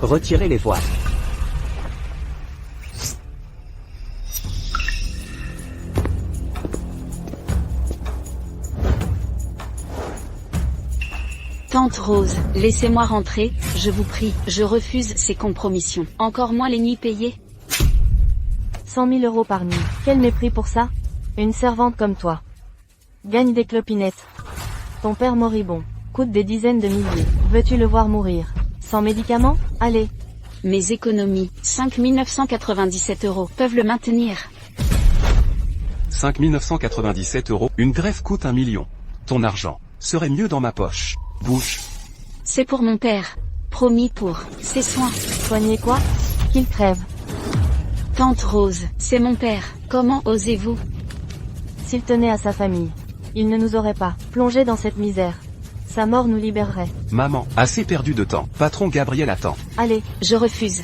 Retirez les voiles. Tante Rose, laissez-moi rentrer, je vous prie, je refuse ces compromissions. Encore moins les nuits payées. 100 000 euros par nuit. Quel mépris pour ça? Une servante comme toi. Gagne des clopinettes. Ton père moribond. Coûte des dizaines de milliers. Veux-tu le voir mourir? Sans médicaments? Allez. Mes économies, 5 997 euros, peuvent le maintenir. 5 997 euros. Une greffe coûte 1 million. Ton argent serait mieux dans ma poche. Bouche. C'est pour mon père. Promis pour ses soins. Soignez quoi? Qu'il crève. Tante Rose, c'est mon père. Comment osez-vous? S'il tenait à sa famille, il ne nous aurait pas plongés dans cette misère. Sa mort nous libérerait. Maman, assez perdu de temps. Patron Gabriel attend. Allez. Je refuse.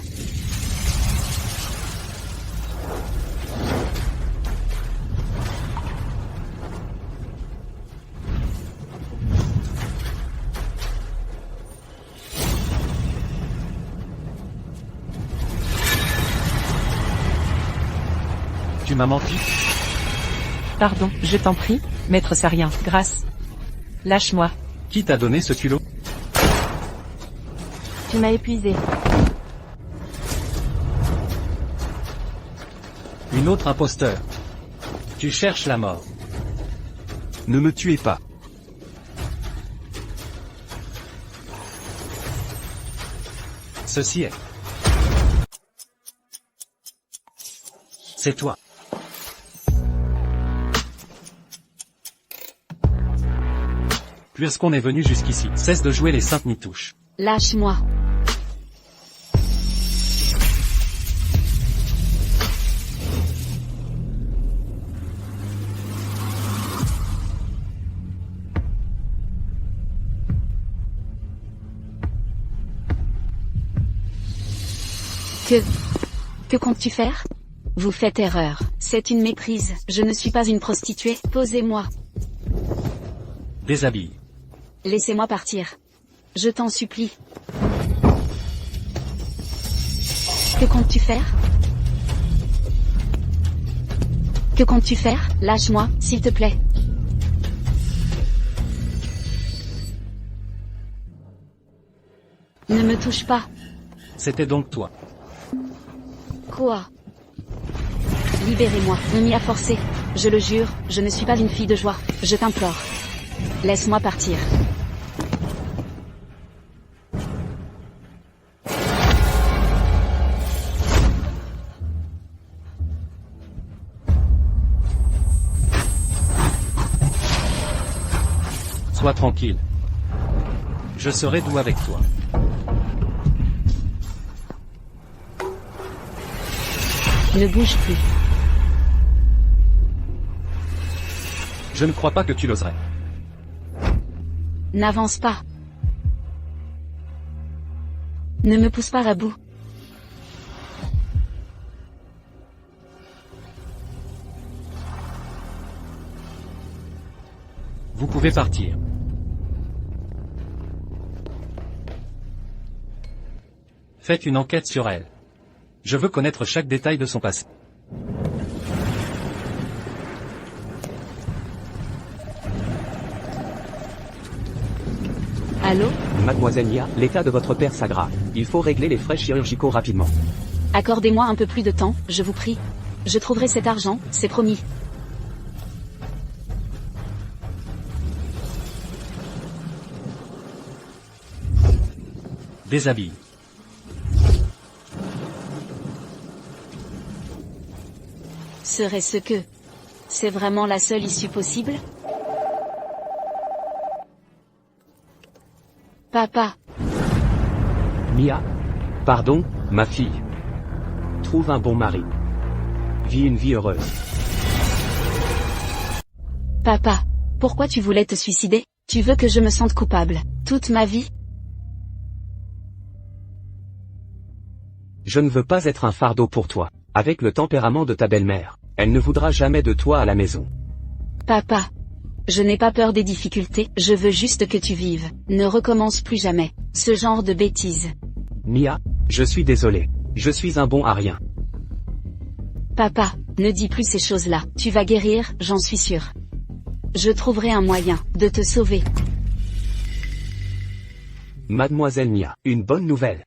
Tu m'as menti? Pardon, je t'en prie, maître Sarien, grâce. Lâche-moi. Qui t'a donné ce culot? Tu m'as épuisé. Une autre imposteur. Tu cherches la mort. Ne me tuez pas. Ceci est. C'est toi. Puisqu'on est venu jusqu'ici, cesse de jouer les saintes nitouches. Lâche-moi. Que comptes-tu faire? Vous faites erreur. C'est une méprise. Je ne suis pas une prostituée. Posez-moi. Déshabille. Laissez-moi partir. Je t'en supplie. Que comptes-tu faire? Que comptes-tu faire? Lâche-moi, s'il te plaît. Ne me touche pas. C'était donc toi. Quoi? Libérez-moi, on m'y a forcé. Je le jure, je ne suis pas une fille de joie. Je t'implore. Laisse-moi partir. Sois tranquille. Je serai doux avec toi. Ne bouge plus. Je ne crois pas que tu l'oserais. N'avance pas. Ne me pousse pas à bout. Vous pouvez partir. Faites une enquête sur elle. Je veux connaître chaque détail de son passé. Allô? Mademoiselle Mia, l'état de votre père s'aggrave. Il faut régler les frais chirurgicaux rapidement. Accordez-moi un peu plus de temps, je vous prie. Je trouverai cet argent, c'est promis. Déshabille. Serait-ce que... C'est vraiment la seule issue possible? Papa. Mia? Pardon, ma fille. Trouve un bon mari. Vis une vie heureuse. Papa. Pourquoi tu voulais te suicider? Tu veux que je me sente coupable, toute ma vie? Je ne veux pas être un fardeau pour toi. Avec le tempérament de ta belle-mère, elle ne voudra jamais de toi à la maison. Papa. Je n'ai pas peur des difficultés, je veux juste que tu vives. Ne recommence plus jamais ce genre de bêtises. Mia, Je suis désolé. Je suis un bon à rien. Papa, ne dis plus ces choses-là. Tu vas guérir, j'en suis sûr. Je trouverai un moyen de te sauver. Mademoiselle Mia, une bonne nouvelle.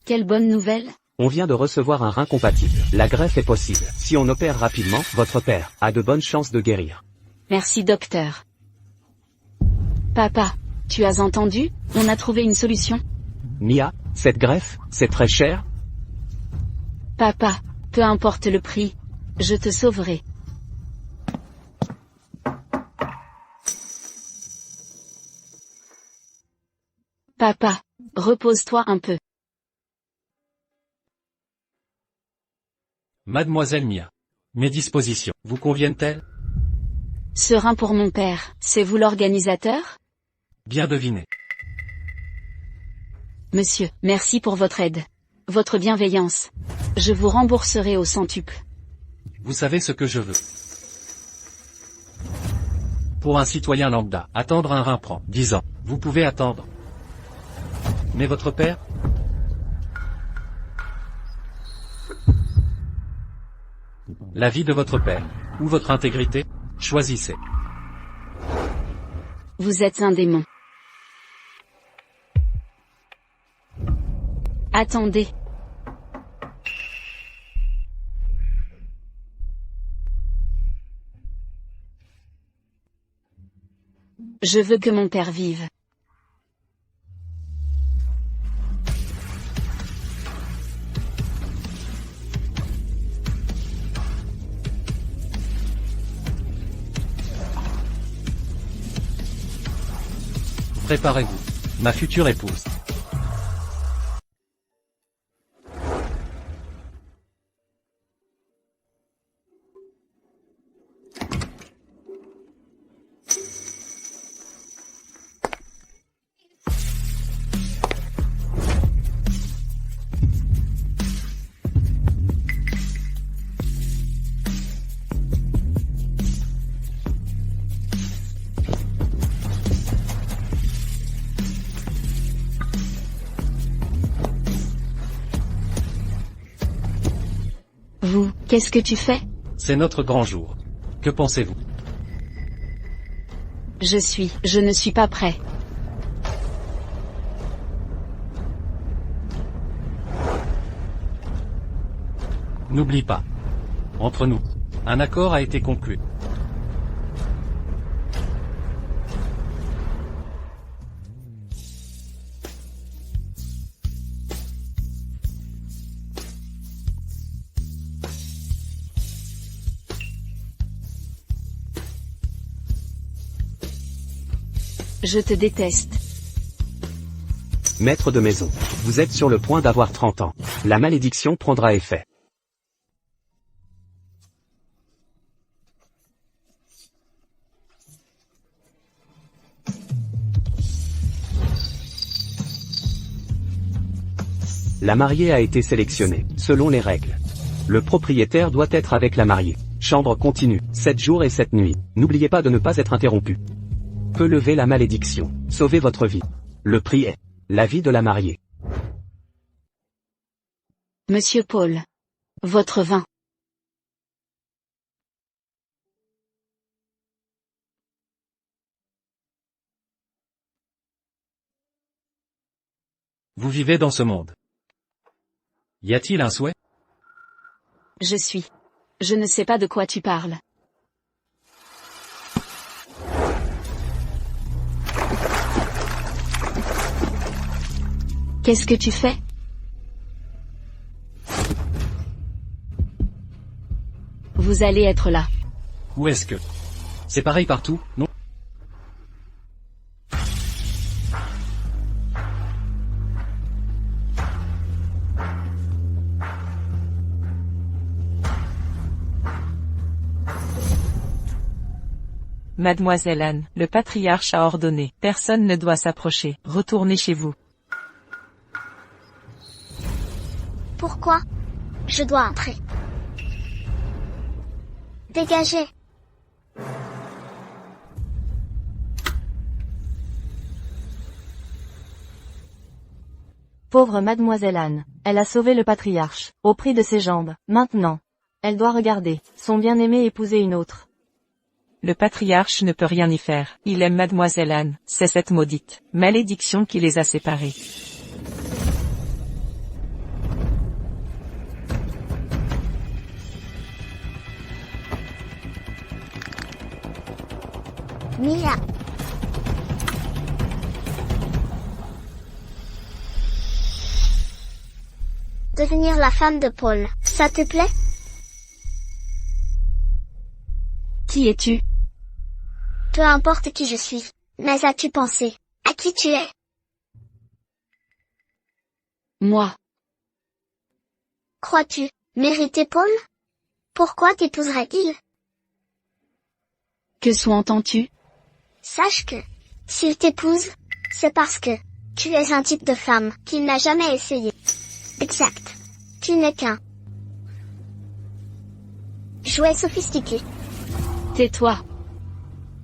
Quelle bonne nouvelle? On vient de recevoir un rein compatible. La greffe est possible. Si on opère rapidement, votre père a de bonnes chances de guérir. Merci docteur. Papa, tu as entendu? On a trouvé une solution. Mia, cette greffe, c'est très cher? Papa, peu importe le prix, je te sauverai. Papa, repose-toi un peu. Mademoiselle Mia. Mes dispositions vous conviennent-elles? Ce rein pour mon père, c'est vous l'organisateur? Bien deviné. Monsieur, merci pour votre aide. Votre bienveillance. Je vous rembourserai au centuple. Vous savez ce que je veux. Pour un citoyen lambda, attendre un rein prend 10 ans. Vous pouvez attendre. Mais votre père? La vie de votre père, ou votre intégrité? Choisissez. Vous êtes un démon. Attendez. Je veux que mon père vive. Préparez-vous. Ma future épouse. Vous, qu'est-ce que tu fais? C'est notre grand jour. Que pensez-vous? Je ne suis pas prêt. N'oublie pas. Entre nous, un accord a été conclu. Je te déteste. Maître de maison, vous êtes sur le point d'avoir 30 ans. La malédiction prendra effet. La mariée a été sélectionnée, selon les règles. Le propriétaire doit être avec la mariée. Chambre continue, 7 jours et 7 nuits. N'oubliez pas de ne pas être interrompu. Peut lever la malédiction. Sauvez votre vie. Le prix est la vie de la mariée. Monsieur Paul. Votre vin. Vous vivez dans ce monde. Y a-t-il un souhait? Je ne sais pas de quoi tu parles. Qu'est-ce que tu fais? Vous allez être là. Où est-ce que? C'est pareil partout, non? Mademoiselle Anne, le patriarche a ordonné. Personne ne doit s'approcher. Retournez chez vous. Pourquoi je dois entrer? Dégagez. Pauvre mademoiselle Anne. Elle a sauvé le patriarche, au prix de ses jambes. Maintenant, elle doit regarder son bien-aimé épouser une autre. Le patriarche ne peut rien y faire. Il aime mademoiselle Anne. C'est cette maudite malédiction qui les a séparés. Mia. Devenir la femme de Paul, ça te plaît? Qui es-tu? Peu importe qui je suis. Mais as-tu pensé à qui tu es? Moi. Crois-tu mériter Paul? Pourquoi t'épouserait-il? Que sous-entends-tu? Sache que, s'il t'épouse, c'est parce que tu es un type de femme qu'il n'a jamais essayé. Exact. Tu n'es qu'un jouet sophistiqué. Tais-toi.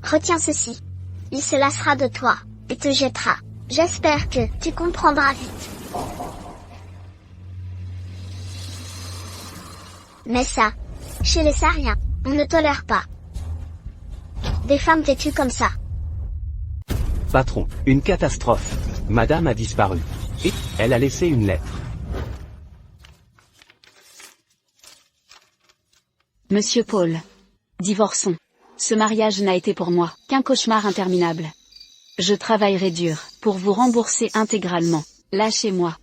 Retiens ceci. Il se lassera de toi, et te jettera. J'espère que tu comprendras vite. Mais ça, chez les Sariens, on ne tolère pas des femmes têtues comme ça. Patron, une catastrophe. Madame a disparu. Et, elle a laissé une lettre. Monsieur Paul. Divorçons. Ce mariage n'a été pour moi qu'un cauchemar interminable. Je travaillerai dur pour vous rembourser intégralement. Lâchez-moi.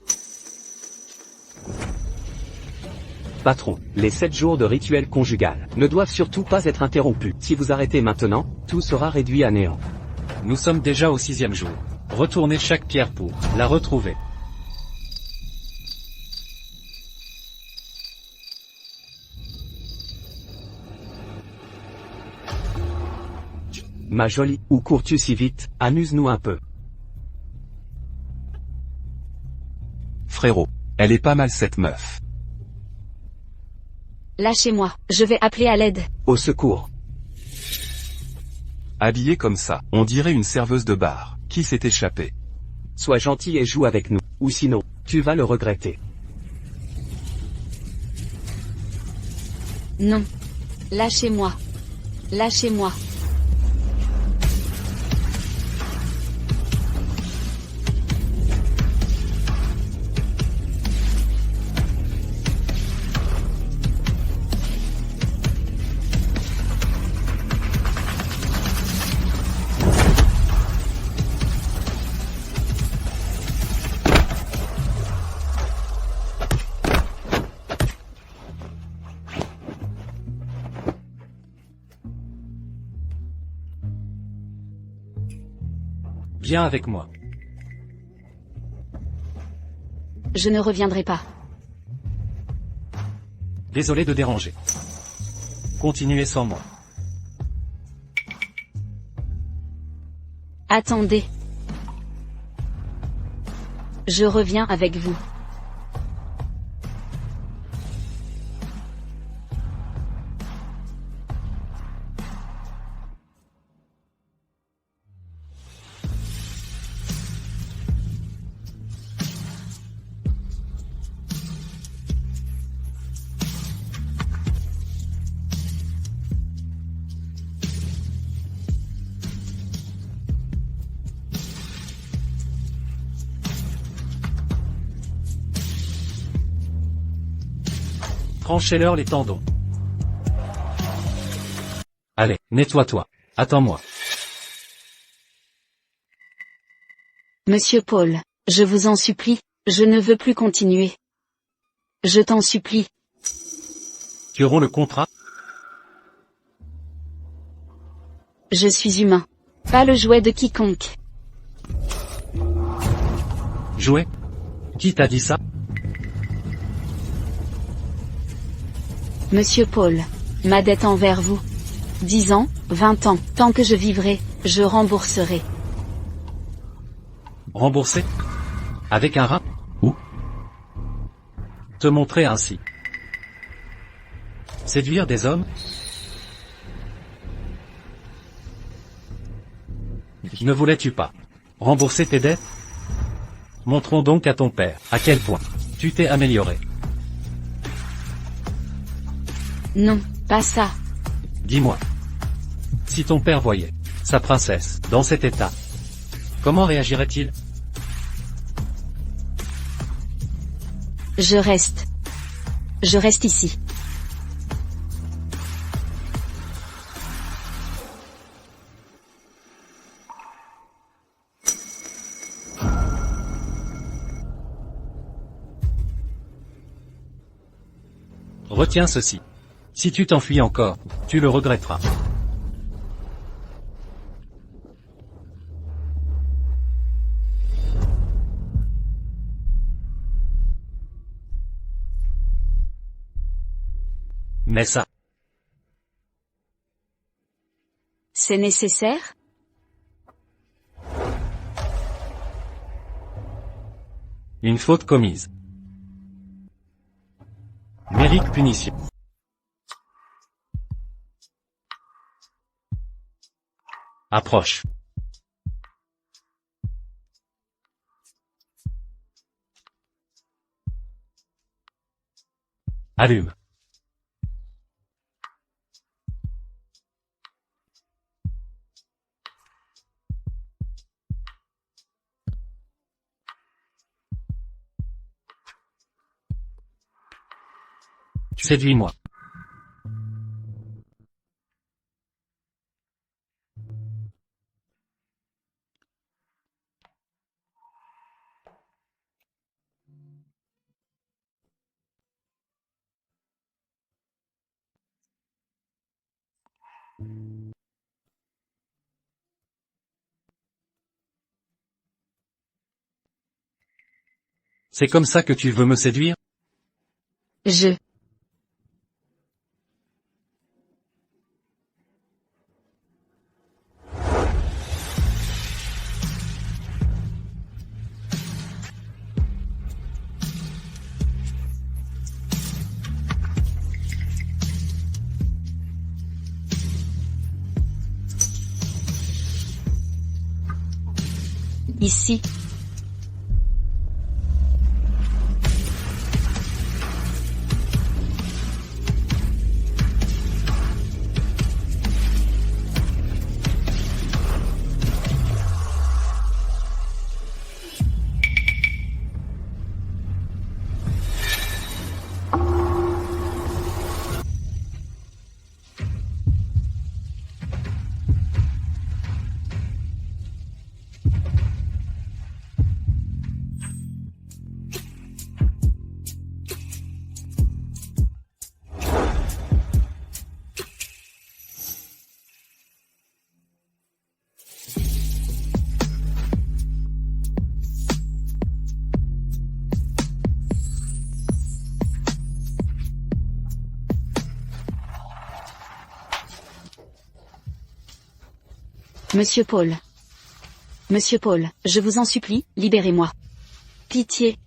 Patron, les 7 jours de rituel conjugal ne doivent surtout pas être interrompus. Si vous arrêtez maintenant, tout sera réduit à néant. Nous sommes déjà au 6e jour. Retournez chaque pierre pour la retrouver. Ma jolie, où cours-tu si vite? Amuse-nous un peu. Frérot, elle est pas mal cette meuf. Lâchez-moi, je vais appeler à l'aide. Au secours. Habillée comme ça, on dirait une serveuse de bar. Qui s'est échappé? Sois gentil et joue avec nous, ou sinon, tu vas le regretter. Non. Lâchez-moi. Lâchez-moi. Viens avec moi. Je ne reviendrai pas. Désolé de déranger. Continuez sans moi. Attendez. Je reviens avec vous. Tranchez-leur les tendons. Allez, nettoie-toi. Attends-moi. Monsieur Paul, je vous en supplie, je ne veux plus continuer. Je t'en supplie. Tu romps le contrat? Je suis humain. Pas le jouet de quiconque. Jouet? Qui t'a dit ça? Monsieur Paul, ma dette envers vous. 10 ans, 20 ans, tant que je vivrai, je rembourserai. Remboursé? Avec un rat? Où? Te montrer ainsi. Séduire des hommes? Ne voulais-tu pas rembourser tes dettes? Montrons donc à ton père, à quel point tu t'es amélioré. Non, pas ça. Dis-moi. Si ton père voyait sa princesse dans cet état, comment réagirait-il? Je reste. Je reste ici. Retiens ceci. Si tu t'enfuis encore, tu le regretteras. Mais ça, C'est nécessaire? une faute commise mérite punition. Approche. Allume. Séduis-moi. C'est comme ça que tu veux me séduire? Je. Ici. Monsieur Paul. Monsieur Paul, je vous en supplie, libérez-moi. Pitié.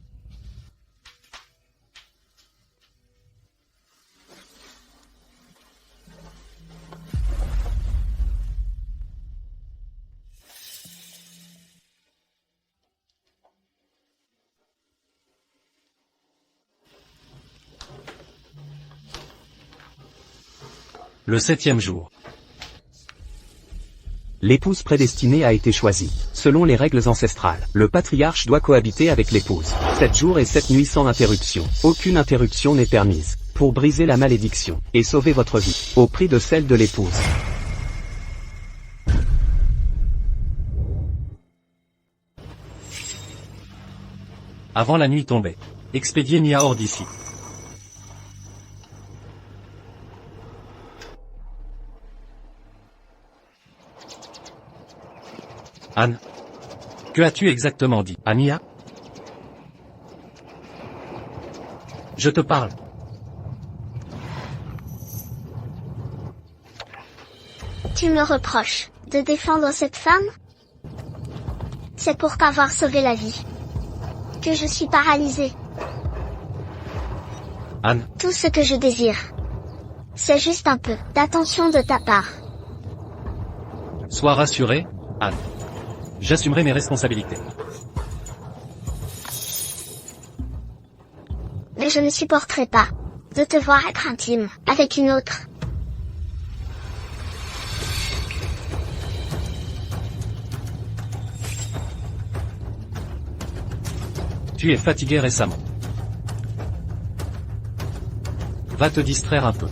Le 7e jour. L'épouse prédestinée a été choisie. Selon les règles ancestrales, le patriarche doit cohabiter avec l'épouse. 7 jours et 7 nuits sans interruption. Aucune interruption n'est permise. Pour briser la malédiction, et sauver votre vie, au prix de celle de l'épouse. Avant la nuit tombée. Expédier Nia hors d'ici. Anne. Que as-tu exactement dit, Ania? Je te parle. Tu me reproches de défendre cette femme? C'est pour t'avoir sauvé la vie que je suis paralysée. Anne. Tout ce que je désire, c'est juste un peu d'attention de ta part. Sois rassurée, Anne. J'assumerai mes responsabilités. mais je ne supporterai pas de te voir être intime avec une autre. Tu es fatigué récemment. Va te distraire un peu.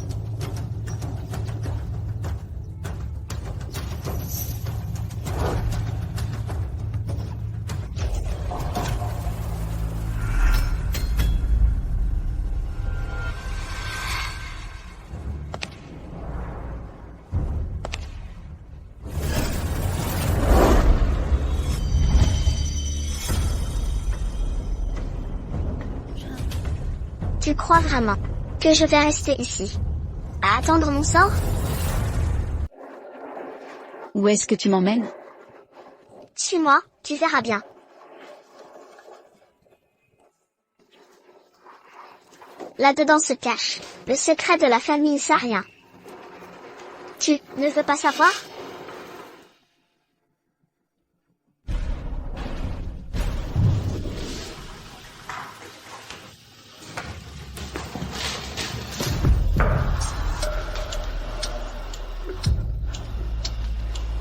Tu crois vraiment que je vais rester ici, à attendre mon sort? Où est-ce que tu m'emmènes? Suis-moi, tu verras bien. Là-dedans se cache le secret de la famille Sarien. Tu ne veux pas savoir?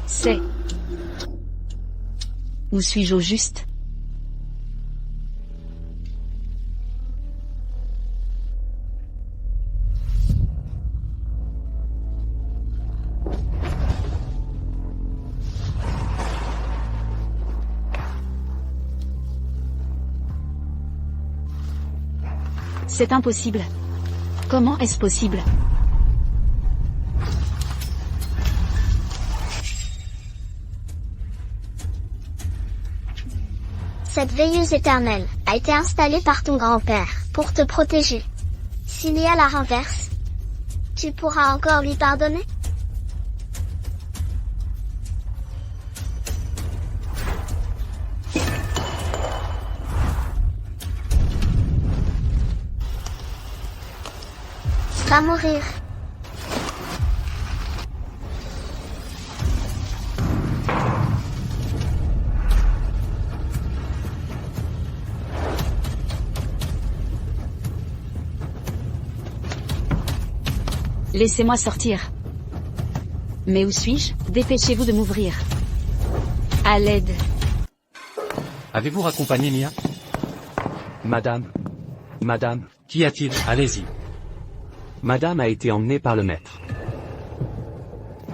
C'est... Où suis-je au juste? C'est impossible. Comment est-ce possible? Cette veilleuse éternelle a été installée par ton grand-père pour te protéger. S'il y a la renverse, tu pourras encore lui pardonner? Va mourir. Laissez-moi sortir. Mais où suis-je? Dépêchez-vous de m'ouvrir. À l'aide. Avez-vous raccompagné Mia? Madame. Qu'y a-t-il? Allez-y. Madame a été emmenée par le maître.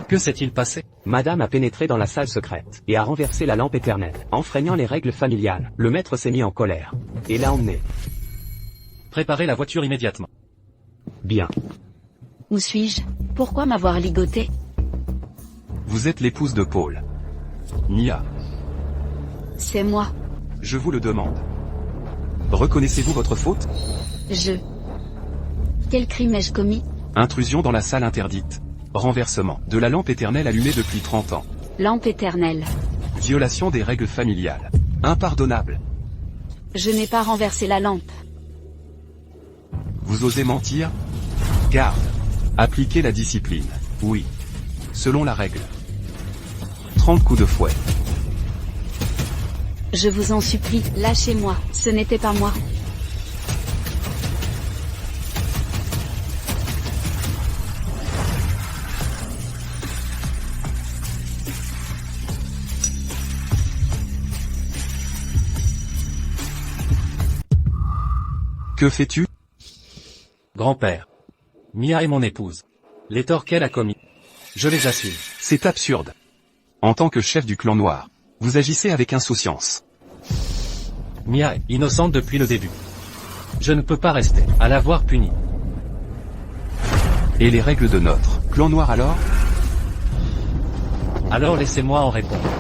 Que s'est-il passé? Madame a pénétré dans la salle secrète, et a renversé la lampe éternelle, enfreignant les règles familiales. Le maître s'est mis en colère, et l'a emmenée. Préparez la voiture immédiatement. Bien. Où suis-je? Pourquoi m'avoir ligoté? Vous êtes l'épouse de Paul. Mia, C'est moi. je vous le demande. Reconnaissez-vous votre faute? Quel crime ai-je commis? Intrusion dans la salle interdite. Renversement de la lampe éternelle allumée depuis 30 ans. Lampe éternelle. Violation des règles familiales. Impardonnable. Je n'ai pas renversé la lampe. Vous osez mentir? Garde. Appliquez la discipline. Oui. Selon la règle. 30 coups de fouet. Je vous en supplie, lâchez-moi, ce n'était pas moi. Que fais-tu? Grand-père. Mia est mon épouse. Les torts qu'elle a commis, je les assume. C'est absurde. En tant que chef du clan noir, vous agissez avec insouciance. Mia est innocente depuis le début. Je ne peux pas rester à la voir punie. Et les règles de notre clan noir alors? Alors laissez-moi en répondre.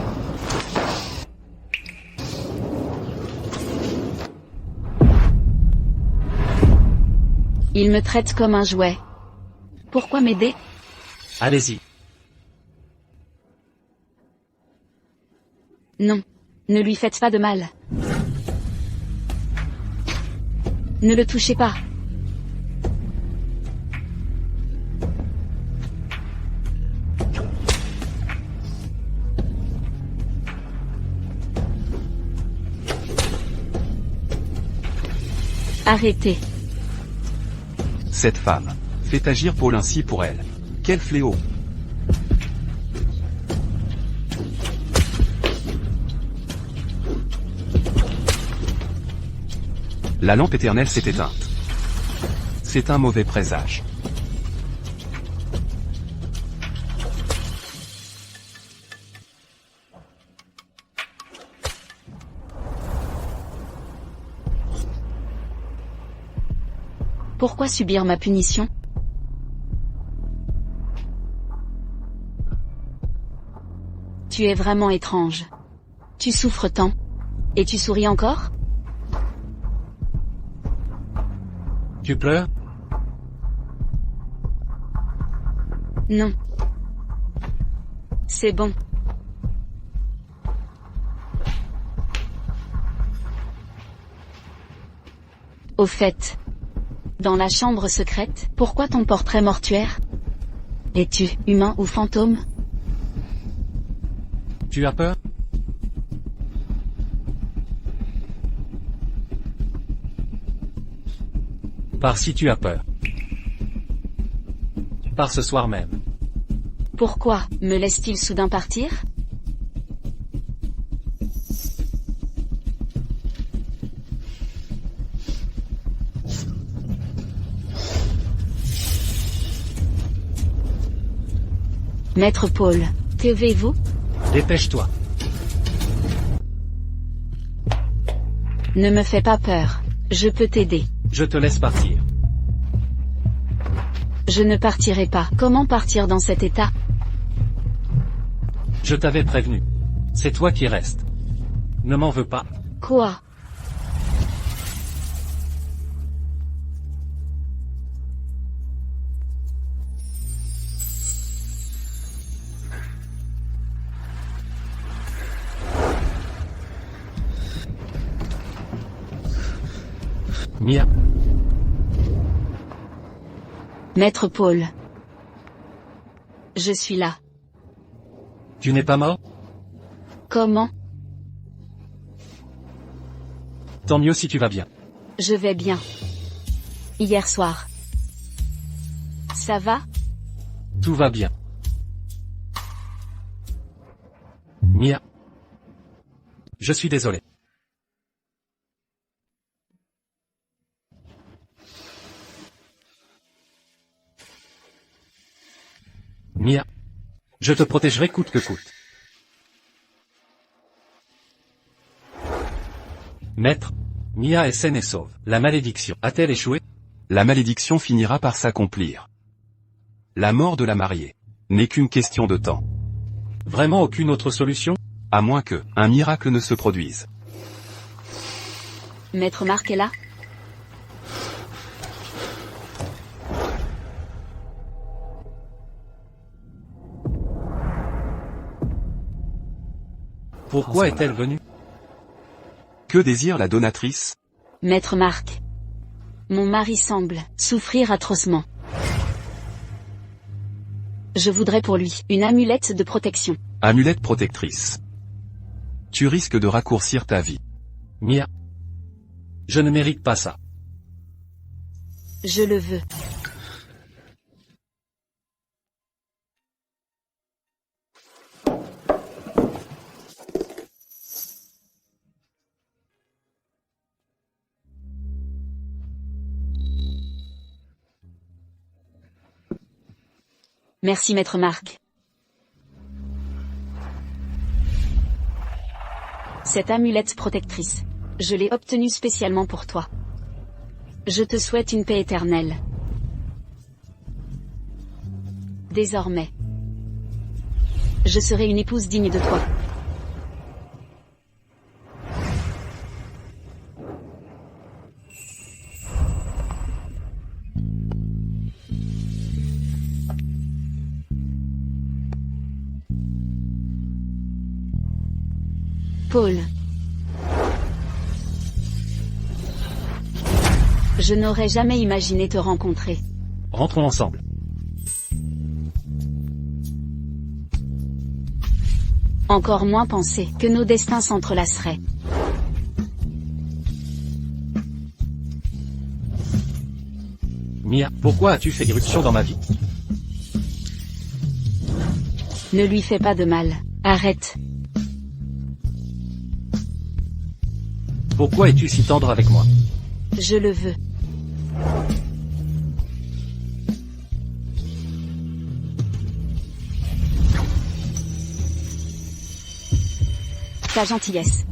Il me traite comme un jouet. Pourquoi m'aider? Allez-y. Non. Ne lui faites pas de mal. Ne le touchez pas. Arrêtez. Cette femme fait agir Paul ainsi pour elle. Quel fléau! La lampe éternelle s'est éteinte. C'est un mauvais présage. Pourquoi subir ma punition? Tu es vraiment étrange. Tu souffres tant. Et tu souris encore? Tu pleures? Non. C'est bon. Au fait, dans la chambre secrète, pourquoi ton portrait mortuaire? Es-tu humain ou fantôme? Tu as peur? Pars si tu as peur. Pars ce soir même. Pourquoi me laisse-t-il soudain partir? Maître Paul, que faites-vous? Dépêche-toi. Ne me fais pas peur. Je peux t'aider. Je te laisse partir. Je ne partirai pas. Comment partir dans cet état? Je t'avais prévenu. C'est toi qui restes. Ne m'en veux pas. Quoi? Mia. Maître Paul. Je suis là. Tu n'es pas mort? Comment? Tant mieux si tu vas bien. Je vais bien. Hier soir. Ça va? Tout va bien. Mia. Je suis désolé. Mia. Je te protégerai coûte que coûte. Maître. Mia est saine et sauve. La malédiction a-t-elle échoué? La malédiction finira par s'accomplir. La mort de la mariée n'est qu'une question de temps. Vraiment aucune autre solution? À moins que un miracle ne se produise. Maître Marc est là? Pourquoi est-elle venue? Que désire la donatrice? Maître Marc. Mon mari semble souffrir atrocement. Je voudrais pour lui une amulette de protection. Amulette protectrice. Tu risques de raccourcir ta vie. Mia. Je ne mérite pas ça. Je le veux. Merci Maître Marc. Cette amulette protectrice, je l'ai obtenue spécialement pour toi. Je te souhaite une paix éternelle. Désormais, je serai une épouse digne de toi. Paul. Je n'aurais jamais imaginé te rencontrer. Rentrons ensemble. Encore moins penser que nos destins s'entrelaceraient. Mia, pourquoi as-tu fait irruption dans ma vie? Ne lui fais pas de mal. Arrête. Pourquoi es-tu si tendre avec moi? Je le veux. Ta gentillesse.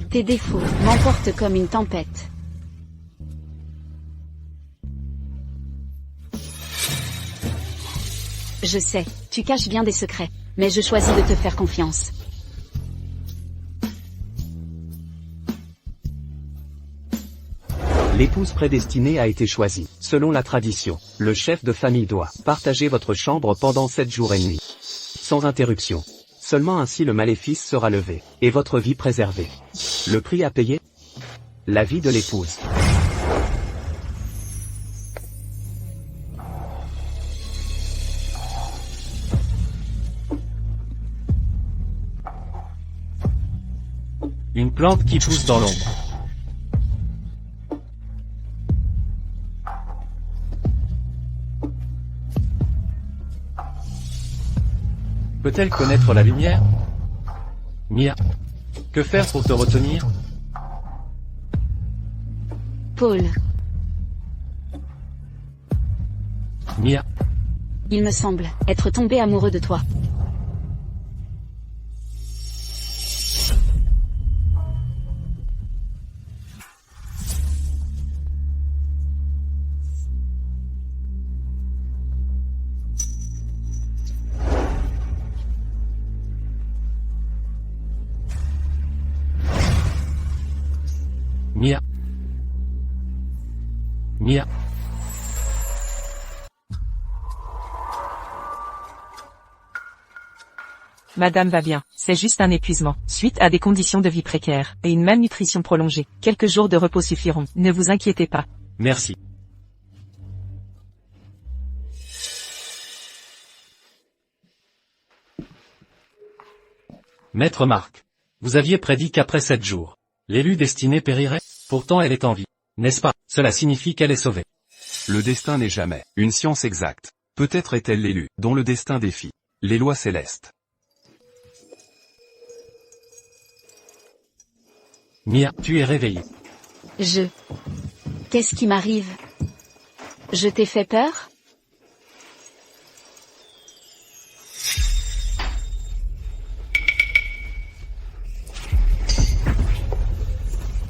Tes défauts m'emportent comme une tempête. Je sais, tu caches bien des secrets, mais je choisis de te faire confiance. L'épouse prédestinée a été choisie. Selon la tradition, le chef de famille doit partager votre chambre pendant 7 jours et nuits. Sans interruption. Seulement ainsi le maléfice sera levé, et votre vie préservée. Le prix à payer? La vie de l'épouse. Une plante qui pousse dans l'ombre. Peut-elle connaître la lumière? Mia. Que faire pour te retenir? Paul, Mia. il me semble être tombé amoureux de toi. Mia. Mia. Madame va bien, c'est juste un épuisement, suite à des conditions de vie précaires, et une malnutrition prolongée. Quelques jours de repos suffiront, ne vous inquiétez pas. Merci. Maître Marc. Vous aviez prédit qu'après 7 jours, l'élu destiné périrait. Pourtant elle est en vie. N'est-ce pas? Cela signifie qu'elle est sauvée. Le destin n'est jamais une science exacte. Peut-être est-elle l'élu, dont le destin défie les lois célestes. Mia, tu es réveillée. Qu'est-ce qui m'arrive? Je t'ai fait peur?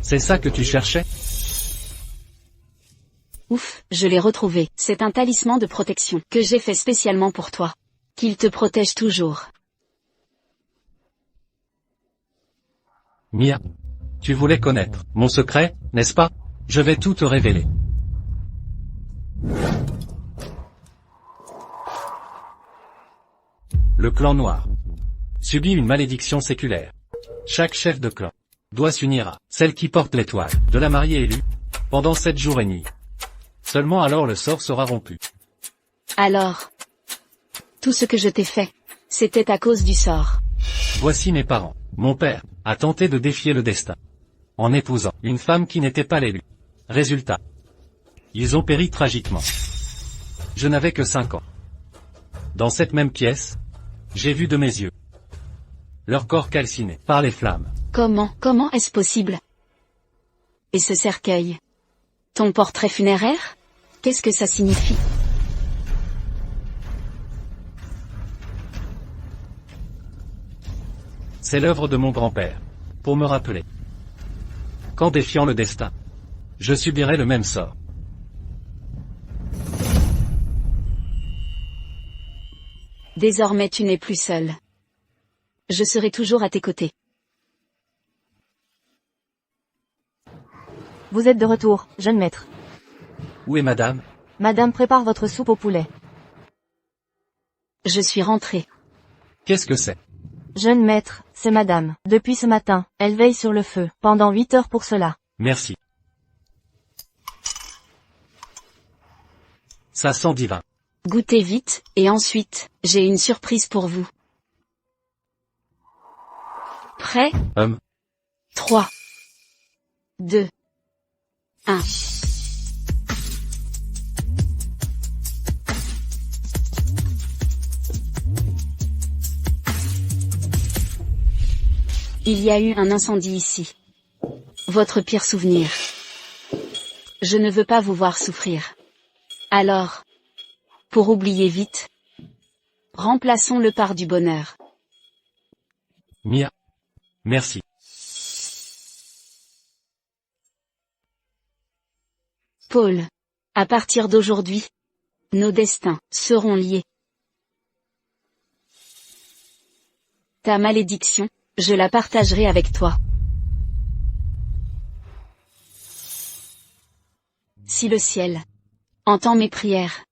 C'est ça que tu cherchais? Ouf, je l'ai retrouvé. C'est un talisman de protection que j'ai fait spécialement pour toi. Qu'il te protège toujours. Mia. Tu voulais connaître mon secret, n'est-ce pas? Je vais tout te révéler. Le clan noir subit une malédiction séculaire. Chaque chef de clan doit s'unir à celle qui porte l'étoile de la mariée élue pendant 7 jours et nuits. Seulement alors le sort sera rompu. Alors, tout ce que je t'ai fait, c'était à cause du sort. Voici mes parents. Mon père a tenté de défier le destin en épousant une femme qui n'était pas l'élue. Résultat, ils ont péri tragiquement. Je n'avais que 5 ans. Dans cette même pièce, j'ai vu de mes yeux leur corps calciné par les flammes. Comment est-ce possible? Et ce cercueil? Ton portrait funéraire? Qu'est-ce que ça signifie? C'est l'œuvre de mon grand-père, pour me rappeler qu'en défiant le destin, je subirai le même sort. Désormais tu n'es plus seul. Je serai toujours à tes côtés. Vous êtes de retour, jeune maître. Où est madame? Madame prépare votre soupe au poulet. Je suis rentrée. Qu'est-ce que c'est? Jeune maître, c'est madame. Depuis ce matin, elle veille sur le feu, pendant 8 heures pour cela. Merci. Ça sent divin. Goûtez vite, et ensuite, j'ai une surprise pour vous. Prêt? 3, 2, 1. Il y a eu un incendie ici. Votre pire souvenir. Je ne veux pas vous voir souffrir. Alors, pour oublier vite, remplaçons-le par du bonheur. Mia. Merci. Paul. À partir d'aujourd'hui, nos destins seront liés. Ta malédiction, je la partagerai avec toi. Si le ciel entend mes prières,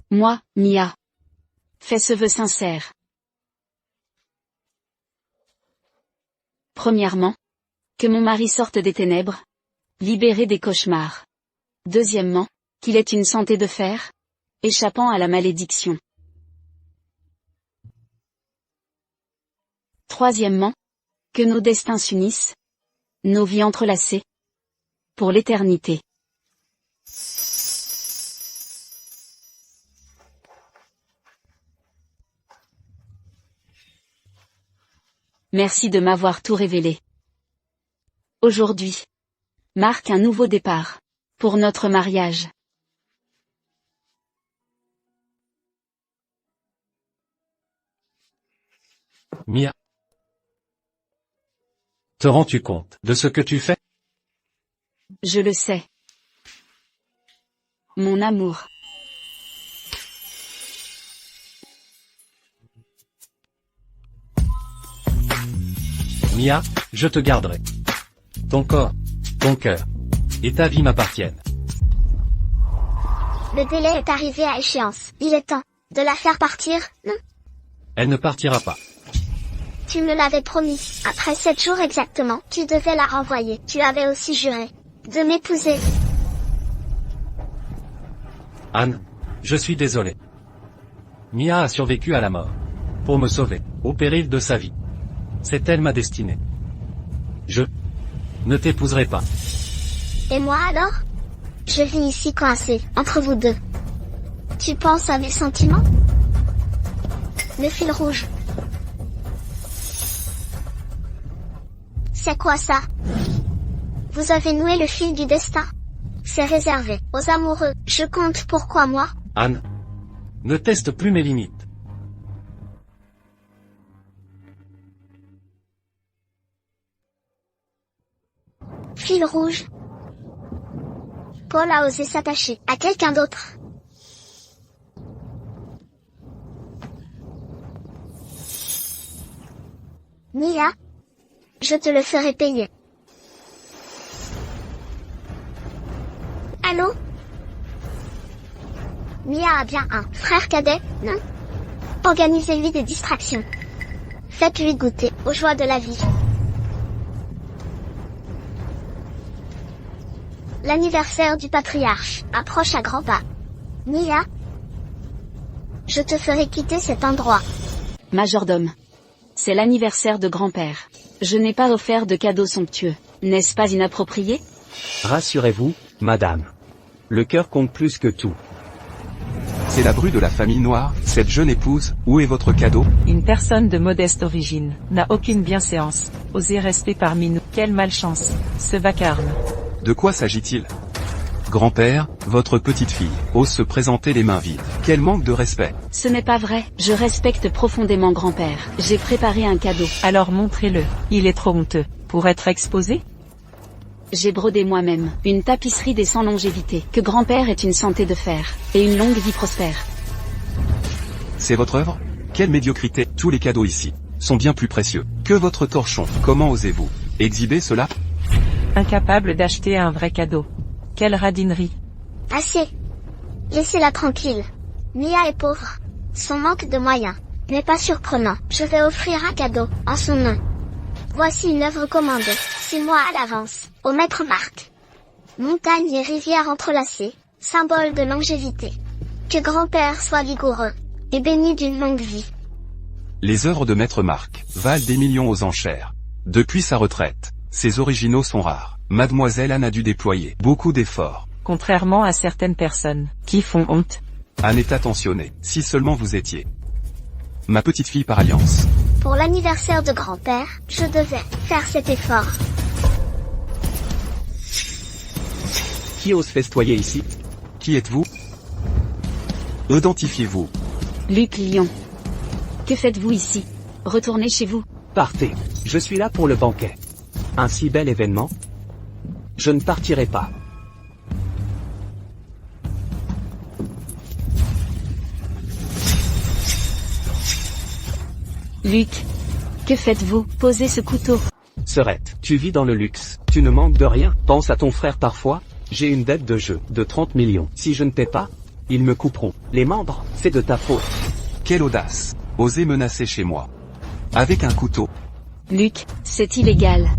moi, Mia, fais ce vœu sincère. Premièrement, que mon mari sorte des ténèbres, libéré des cauchemars. Deuxièmement, qu'il ait une santé de fer, échappant à la malédiction. Troisièmement, que nos destins s'unissent, nos vies entrelacées, pour l'éternité. Merci de m'avoir tout révélé. Aujourd'hui marque un nouveau départ pour notre mariage. Mia. Te rends-tu compte de ce que tu fais? Je le sais. Mon amour. Mia, je te garderai. Ton corps, ton cœur et ta vie m'appartiennent. Le délai est arrivé à échéance. Il est temps de la faire partir, non? Elle ne partira pas. Tu me l'avais promis. Après 7 jours exactement, tu devais la renvoyer. Tu avais aussi juré de m'épouser. Anne, je suis désolé. Mia a survécu à la mort. Pour me sauver, au péril de sa vie. C'est elle ma destinée. Je ne t'épouserai pas. Et moi alors? Je vis ici coincé, entre vous deux. Tu penses à mes sentiments? Le fil rouge. C'est quoi ça? Vous avez noué le fil du destin. C'est réservé aux amoureux. Je compte pourquoi moi? Anne, ne teste plus mes limites. Fil rouge. Paul a osé s'attacher à quelqu'un d'autre. Mia, je te le ferai payer. Allô? Mia a bien un frère cadet, non? Organisez-lui des distractions. Faites-lui goûter aux joies de la vie. L'anniversaire du patriarche approche à grands pas. Mia, je te ferai quitter cet endroit. Majordome. C'est l'anniversaire de grand-père. Je n'ai pas offert de cadeau somptueux. N'est-ce pas inapproprié? Rassurez-vous, madame. Le cœur compte plus que tout. C'est la bru de la famille noire, cette jeune épouse, où est votre cadeau? Une personne de modeste origine, n'a aucune bienséance, osez rester parmi nous. Quelle malchance, ce vacarme. De quoi s'agit-il? Grand-père, votre petite fille, ose se présenter les mains vides. Quel manque de respect. Ce n'est pas vrai. Je respecte profondément grand-père. J'ai préparé un cadeau. Alors montrez-le, il est trop honteux. Pour être exposé? J'ai brodé moi-même une tapisserie des 100 longévités. Que grand-père ait une santé de fer et une longue vie prospère. C'est votre œuvre? Quelle médiocrité. Tous les cadeaux ici sont bien plus précieux que votre torchon. Comment osez-vous exhiber cela? Incapable d'acheter un vrai cadeau. Quelle radinerie. Assez. Laissez-la tranquille. Mia est pauvre. Son manque de moyens n'est pas surprenant. Je vais offrir un cadeau en son nom. Voici une œuvre commandée 6 mois à l'avance au maître Marc. Montagnes et rivières entrelacées, symbole de longévité. Que grand-père soit vigoureux et béni d'une longue vie. Les œuvres de Maître Marc valent des millions aux enchères. Depuis sa retraite, ces originaux sont rares. Mademoiselle Anne a dû déployer beaucoup d'efforts. Contrairement à certaines personnes, qui font honte. Anne est attentionnée, si seulement vous étiez ma petite fille par alliance. Pour l'anniversaire de grand-père, je devais faire cet effort. Qui ose festoyer ici? Qui êtes-vous? Identifiez-vous. Luc Lyon. Que faites-vous ici? Retournez chez vous. Partez. Je suis là pour le banquet. Un si bel événement? Je ne partirai pas. Luc. Que faites-vous? Posez ce couteau. Serette, tu vis dans le luxe. Tu ne manques de rien. Pense à ton frère parfois. J'ai une dette de jeu de 30 millions. Si je ne paie pas, ils me couperont les membres. C'est de ta faute. Quelle audace. Osez menacer chez moi. Avec un couteau. Luc, c'est illégal.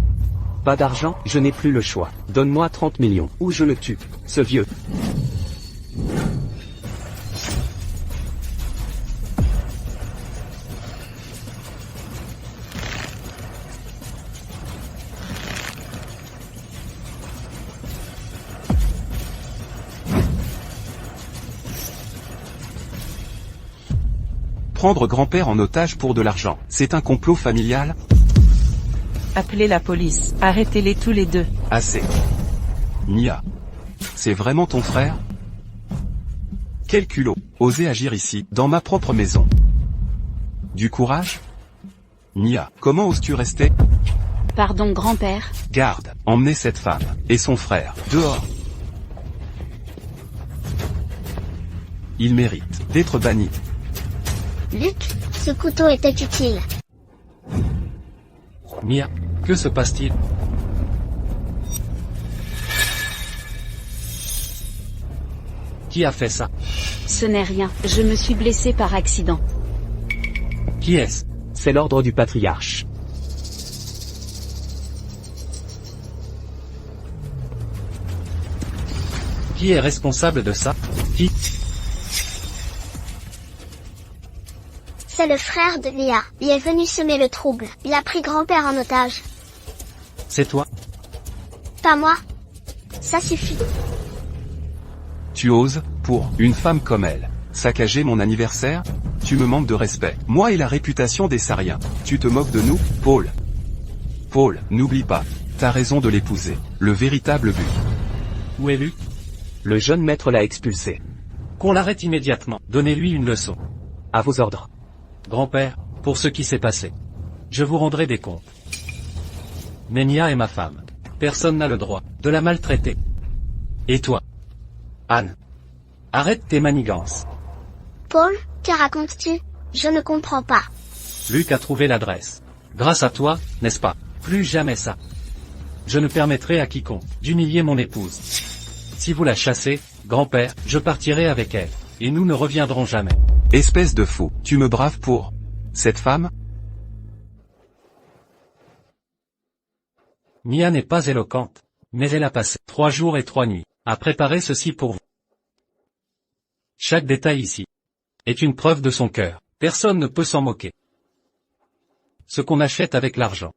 Pas d'argent, je n'ai plus le choix. Donne-moi 30 millions, ou je le tue. Ce vieux. Prendre grand-père en otage pour de l'argent, c'est un complot familial? Appelez la police. Arrêtez-les tous les deux. Assez. Nia. C'est vraiment ton frère? Quel culot. Oser agir ici, dans ma propre maison. Du courage? Nia, comment oses-tu rester? Pardon grand-père. Garde, emmenez cette femme, et son frère, dehors. Il mérite d'être banni. Luc, ce couteau était utile. Mia, que se passe-t-il? Qui a fait ça? Ce n'est rien, je me suis blessé par accident. Qui est-ce? C'est l'ordre du patriarche. Qui est responsable de ça? Qui? C'est le frère de Léa. Il est venu semer le trouble. Il a pris grand-père en otage. C'est toi? Pas moi. Ça suffit. Tu oses, pour une femme comme elle, saccager mon anniversaire? Tu me manques de respect. Moi et la réputation des Sariens. Tu te moques de nous, Paul? Paul, n'oublie pas. T'as raison de l'épouser. Le véritable but. Où est Luc? Le jeune maître l'a expulsé. Qu'on l'arrête immédiatement. Donnez-lui une leçon. À vos ordres. Grand-père, pour ce qui s'est passé. Je vous rendrai des comptes. Mais Nia est ma femme. Personne n'a le droit de la maltraiter. Et toi? Anne. Arrête tes manigances. Paul, que racontes-tu? Je ne comprends pas. Luc a trouvé l'adresse. Grâce à toi, n'est-ce pas? Plus jamais ça. Je ne permettrai à quiconque d'humilier mon épouse. Si vous la chassez, grand-père, je partirai avec elle. Et nous ne reviendrons jamais. Espèce de fou, tu me braves pour cette femme? Mia n'est pas éloquente, mais elle a passé 3 jours et 3 nuits à préparer ceci pour vous. Chaque détail ici est une preuve de son cœur. Personne ne peut s'en moquer. Ce qu'on achète avec l'argent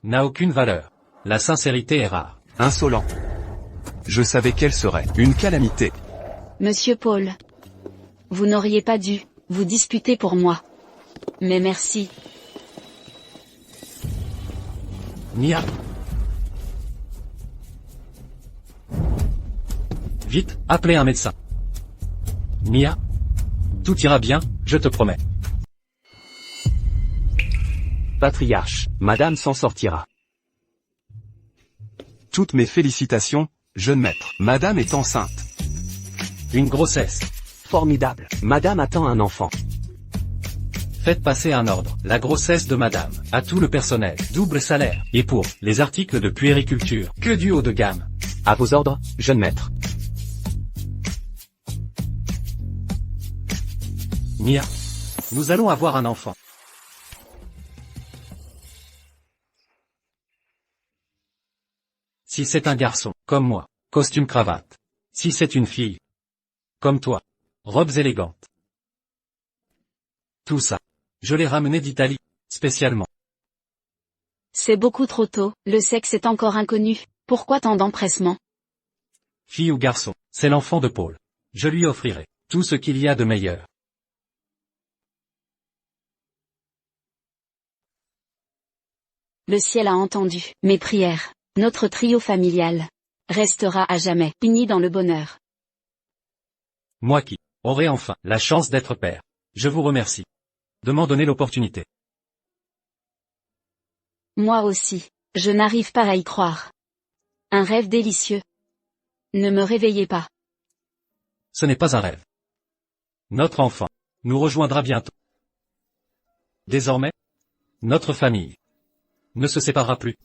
n'a aucune valeur. La sincérité est rare. Insolent. Je savais qu'elle serait une calamité. Monsieur Paul. Vous n'auriez pas dû vous disputer pour moi. Mais merci. Nia. Vite, appelez un médecin. Nia. Tout ira bien, je te promets. Patriarche, madame s'en sortira. Toutes mes félicitations, jeune maître. Madame est enceinte. Une grossesse. Formidable. Madame attend un enfant. Faites passer un ordre. La grossesse de madame. À tout le personnel. Double salaire. Et pour les articles de puériculture. Que du haut de gamme. À vos ordres, jeune maître. Mia. Nous allons avoir un enfant. Si c'est un garçon, comme moi, costume cravate. Si c'est une fille, comme toi, robes élégantes. Tout ça, je l'ai ramené d'Italie, spécialement. C'est beaucoup trop tôt, le sexe est encore inconnu. Pourquoi tant d'empressement? Fille ou garçon, c'est l'enfant de Paul. Je lui offrirai tout ce qu'il y a de meilleur. Le ciel a entendu mes prières. Notre trio familial restera à jamais uni dans le bonheur. Moi qui aurai enfin la chance d'être père. Je vous remercie de m'en donner l'opportunité. Moi aussi, je n'arrive pas à y croire. Un rêve délicieux. Ne me réveillez pas. Ce n'est pas un rêve. Notre enfant nous rejoindra bientôt. Désormais, notre famille ne se séparera plus.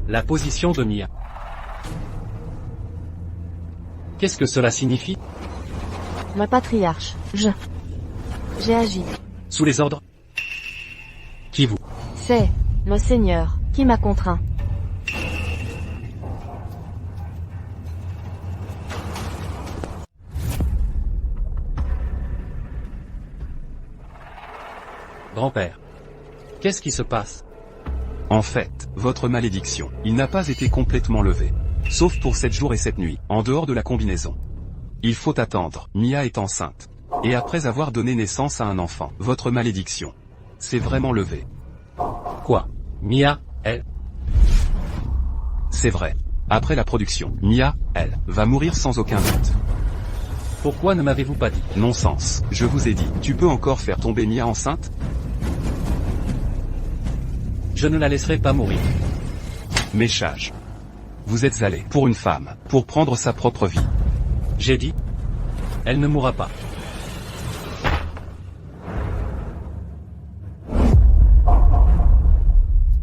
La position de Mia. Qu'est-ce que cela signifie? Ma patriarche, j'ai agi. Sous les ordres? Qui vous? C'est le Seigneur qui m'a contraint. Grand-père. Qu'est-ce qui se passe? En fait, votre malédiction, il n'a pas été complètement levé. Sauf pour 7 jours et 7 nuits, en dehors de la combinaison. Il faut attendre, Mia est enceinte. Et après avoir donné naissance à un enfant, votre malédiction s'est vraiment levée. Quoi? Mia, elle? C'est vrai. Après la production, Mia, elle, va mourir sans aucun doute. Pourquoi ne m'avez-vous pas dit? Non-sens, je vous ai dit, tu peux encore faire tomber Mia enceinte? Je ne la laisserai pas mourir. Méchage. Vous êtes allé, pour une femme, pour prendre sa propre vie. J'ai dit, elle ne mourra pas.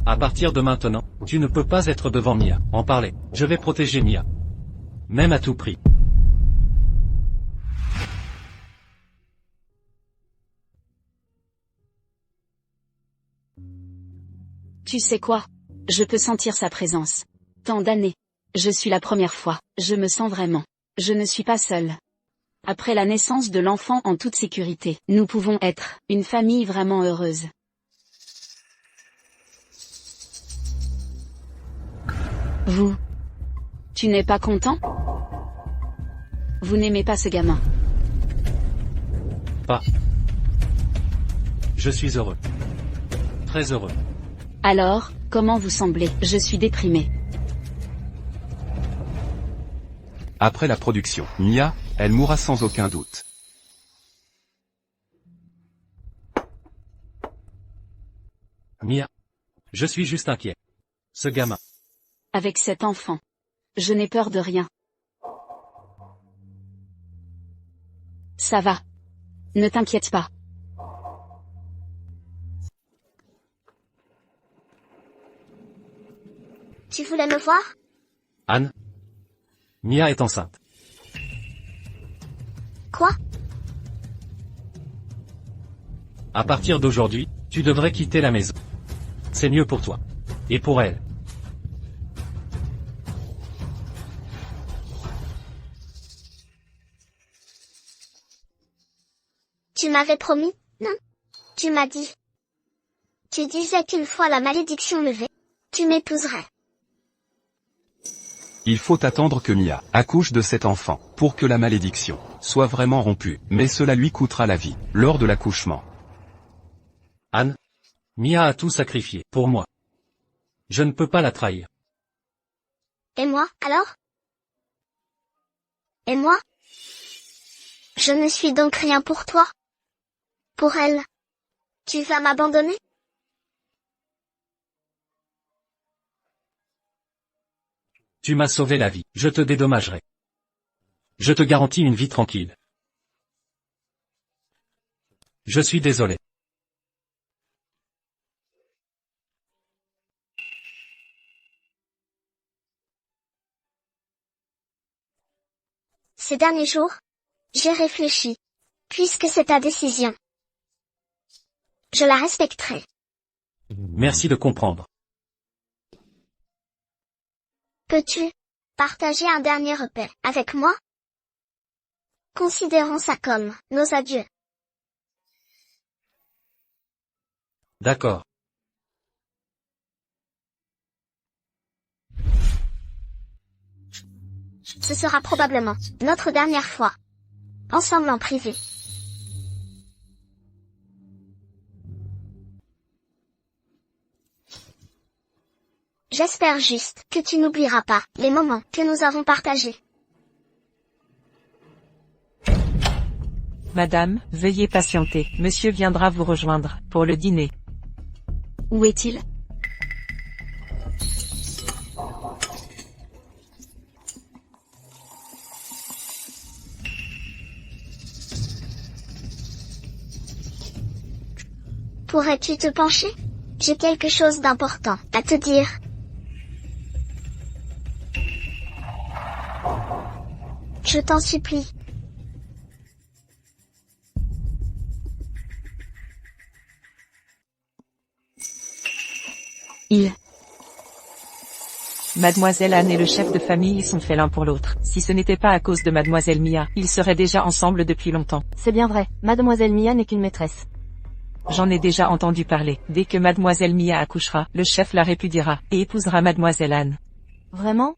À partir de maintenant, tu ne peux pas être devant Mia, en parler. Je vais protéger Mia. Même à tout prix. Tu sais quoi? Je peux sentir sa présence. Tant d'années. Je suis la première fois. Je me sens vraiment. Je ne suis pas seule. Après la naissance de l'enfant en toute sécurité, nous pouvons être une famille vraiment heureuse. Vous. Tu n'es pas content? Vous n'aimez pas ce gamin? Pas. Je suis heureux. Très heureux. Alors, comment vous semblez? Je suis déprimée. Après la production, Mia, elle mourra sans aucun doute. Mia. Je suis juste inquiet. Ce gamin. Avec cet enfant. Je n'ai peur de rien. Ça va. Ne t'inquiète pas. Tu voulais me voir? Anne. Mia est enceinte. Quoi? À partir d'aujourd'hui, tu devrais quitter la maison. C'est mieux pour toi. Et pour elle. Tu m'avais promis, non? Tu m'as dit. Tu disais qu'une fois la malédiction levée, tu m'épouserais. Il faut attendre que Mia accouche de cet enfant, pour que la malédiction soit vraiment rompue, mais cela lui coûtera la vie, lors de l'accouchement. Anne. Mia a tout sacrifié, pour moi. Je ne peux pas la trahir. Et moi, alors? Et moi? Je ne suis donc rien pour toi? Pour elle? Tu vas m'abandonner? Tu m'as sauvé la vie, je te dédommagerai. Je te garantis une vie tranquille. Je suis désolé. Ces derniers jours, j'ai réfléchi. Puisque c'est ta décision, je la respecterai. Merci de comprendre. Peux-tu partager un dernier repas avec moi? Considérons ça comme nos adieux. D'accord. Ce sera probablement notre dernière fois. Ensemble en privé. J'espère juste que tu n'oublieras pas les moments que nous avons partagés. Madame, veuillez patienter. Monsieur viendra vous rejoindre pour le dîner. Où est-il? Pourrais-tu te pencher? J'ai quelque chose d'important à te dire. Je t'en supplie. Mademoiselle Anne et le chef de famille sont faits l'un pour l'autre. Si ce n'était pas à cause de Mademoiselle Mia, ils seraient déjà ensemble depuis longtemps. C'est bien vrai, Mademoiselle Mia n'est qu'une maîtresse. J'en ai déjà entendu parler. Dès que Mademoiselle Mia accouchera, le chef la répudiera, et épousera Mademoiselle Anne. Vraiment?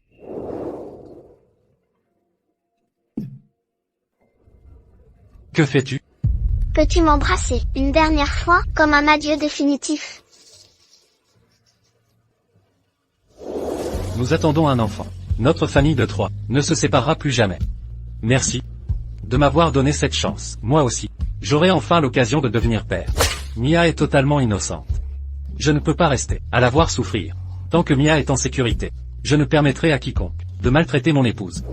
Que fais-tu? Peux-tu m'embrasser une dernière fois, comme un adieu définitif? Nous attendons un enfant. Notre famille de 3 ne se séparera plus jamais. Merci de m'avoir donné cette chance. Moi aussi, j'aurai enfin l'occasion de devenir père. Mia est totalement innocente. Je ne peux pas rester à la voir souffrir. Tant que Mia est en sécurité, je ne permettrai à quiconque de maltraiter mon épouse.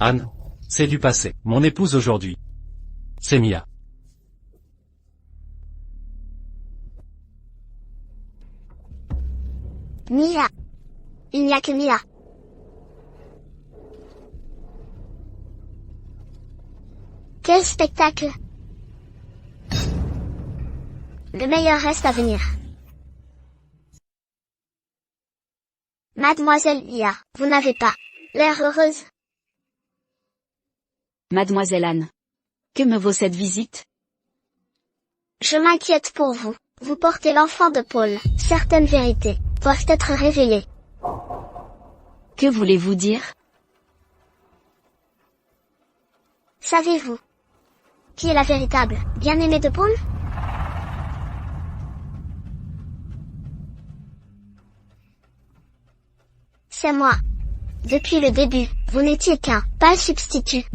Anne, c'est du passé. Mon épouse aujourd'hui, c'est Mia. Mia. Il n'y a que Mia. Quel spectacle! Le meilleur reste à venir. Mademoiselle Mia, vous n'avez pas l'air heureuse. Mademoiselle Anne. Que me vaut cette visite? Je m'inquiète pour vous. Vous portez l'enfant de Paul. Certaines vérités doivent être révélées. Que voulez-vous dire? Savez-vous qui est la véritable bien-aimée de Paul? C'est moi. Depuis le début, vous n'étiez qu'un pâle substitut.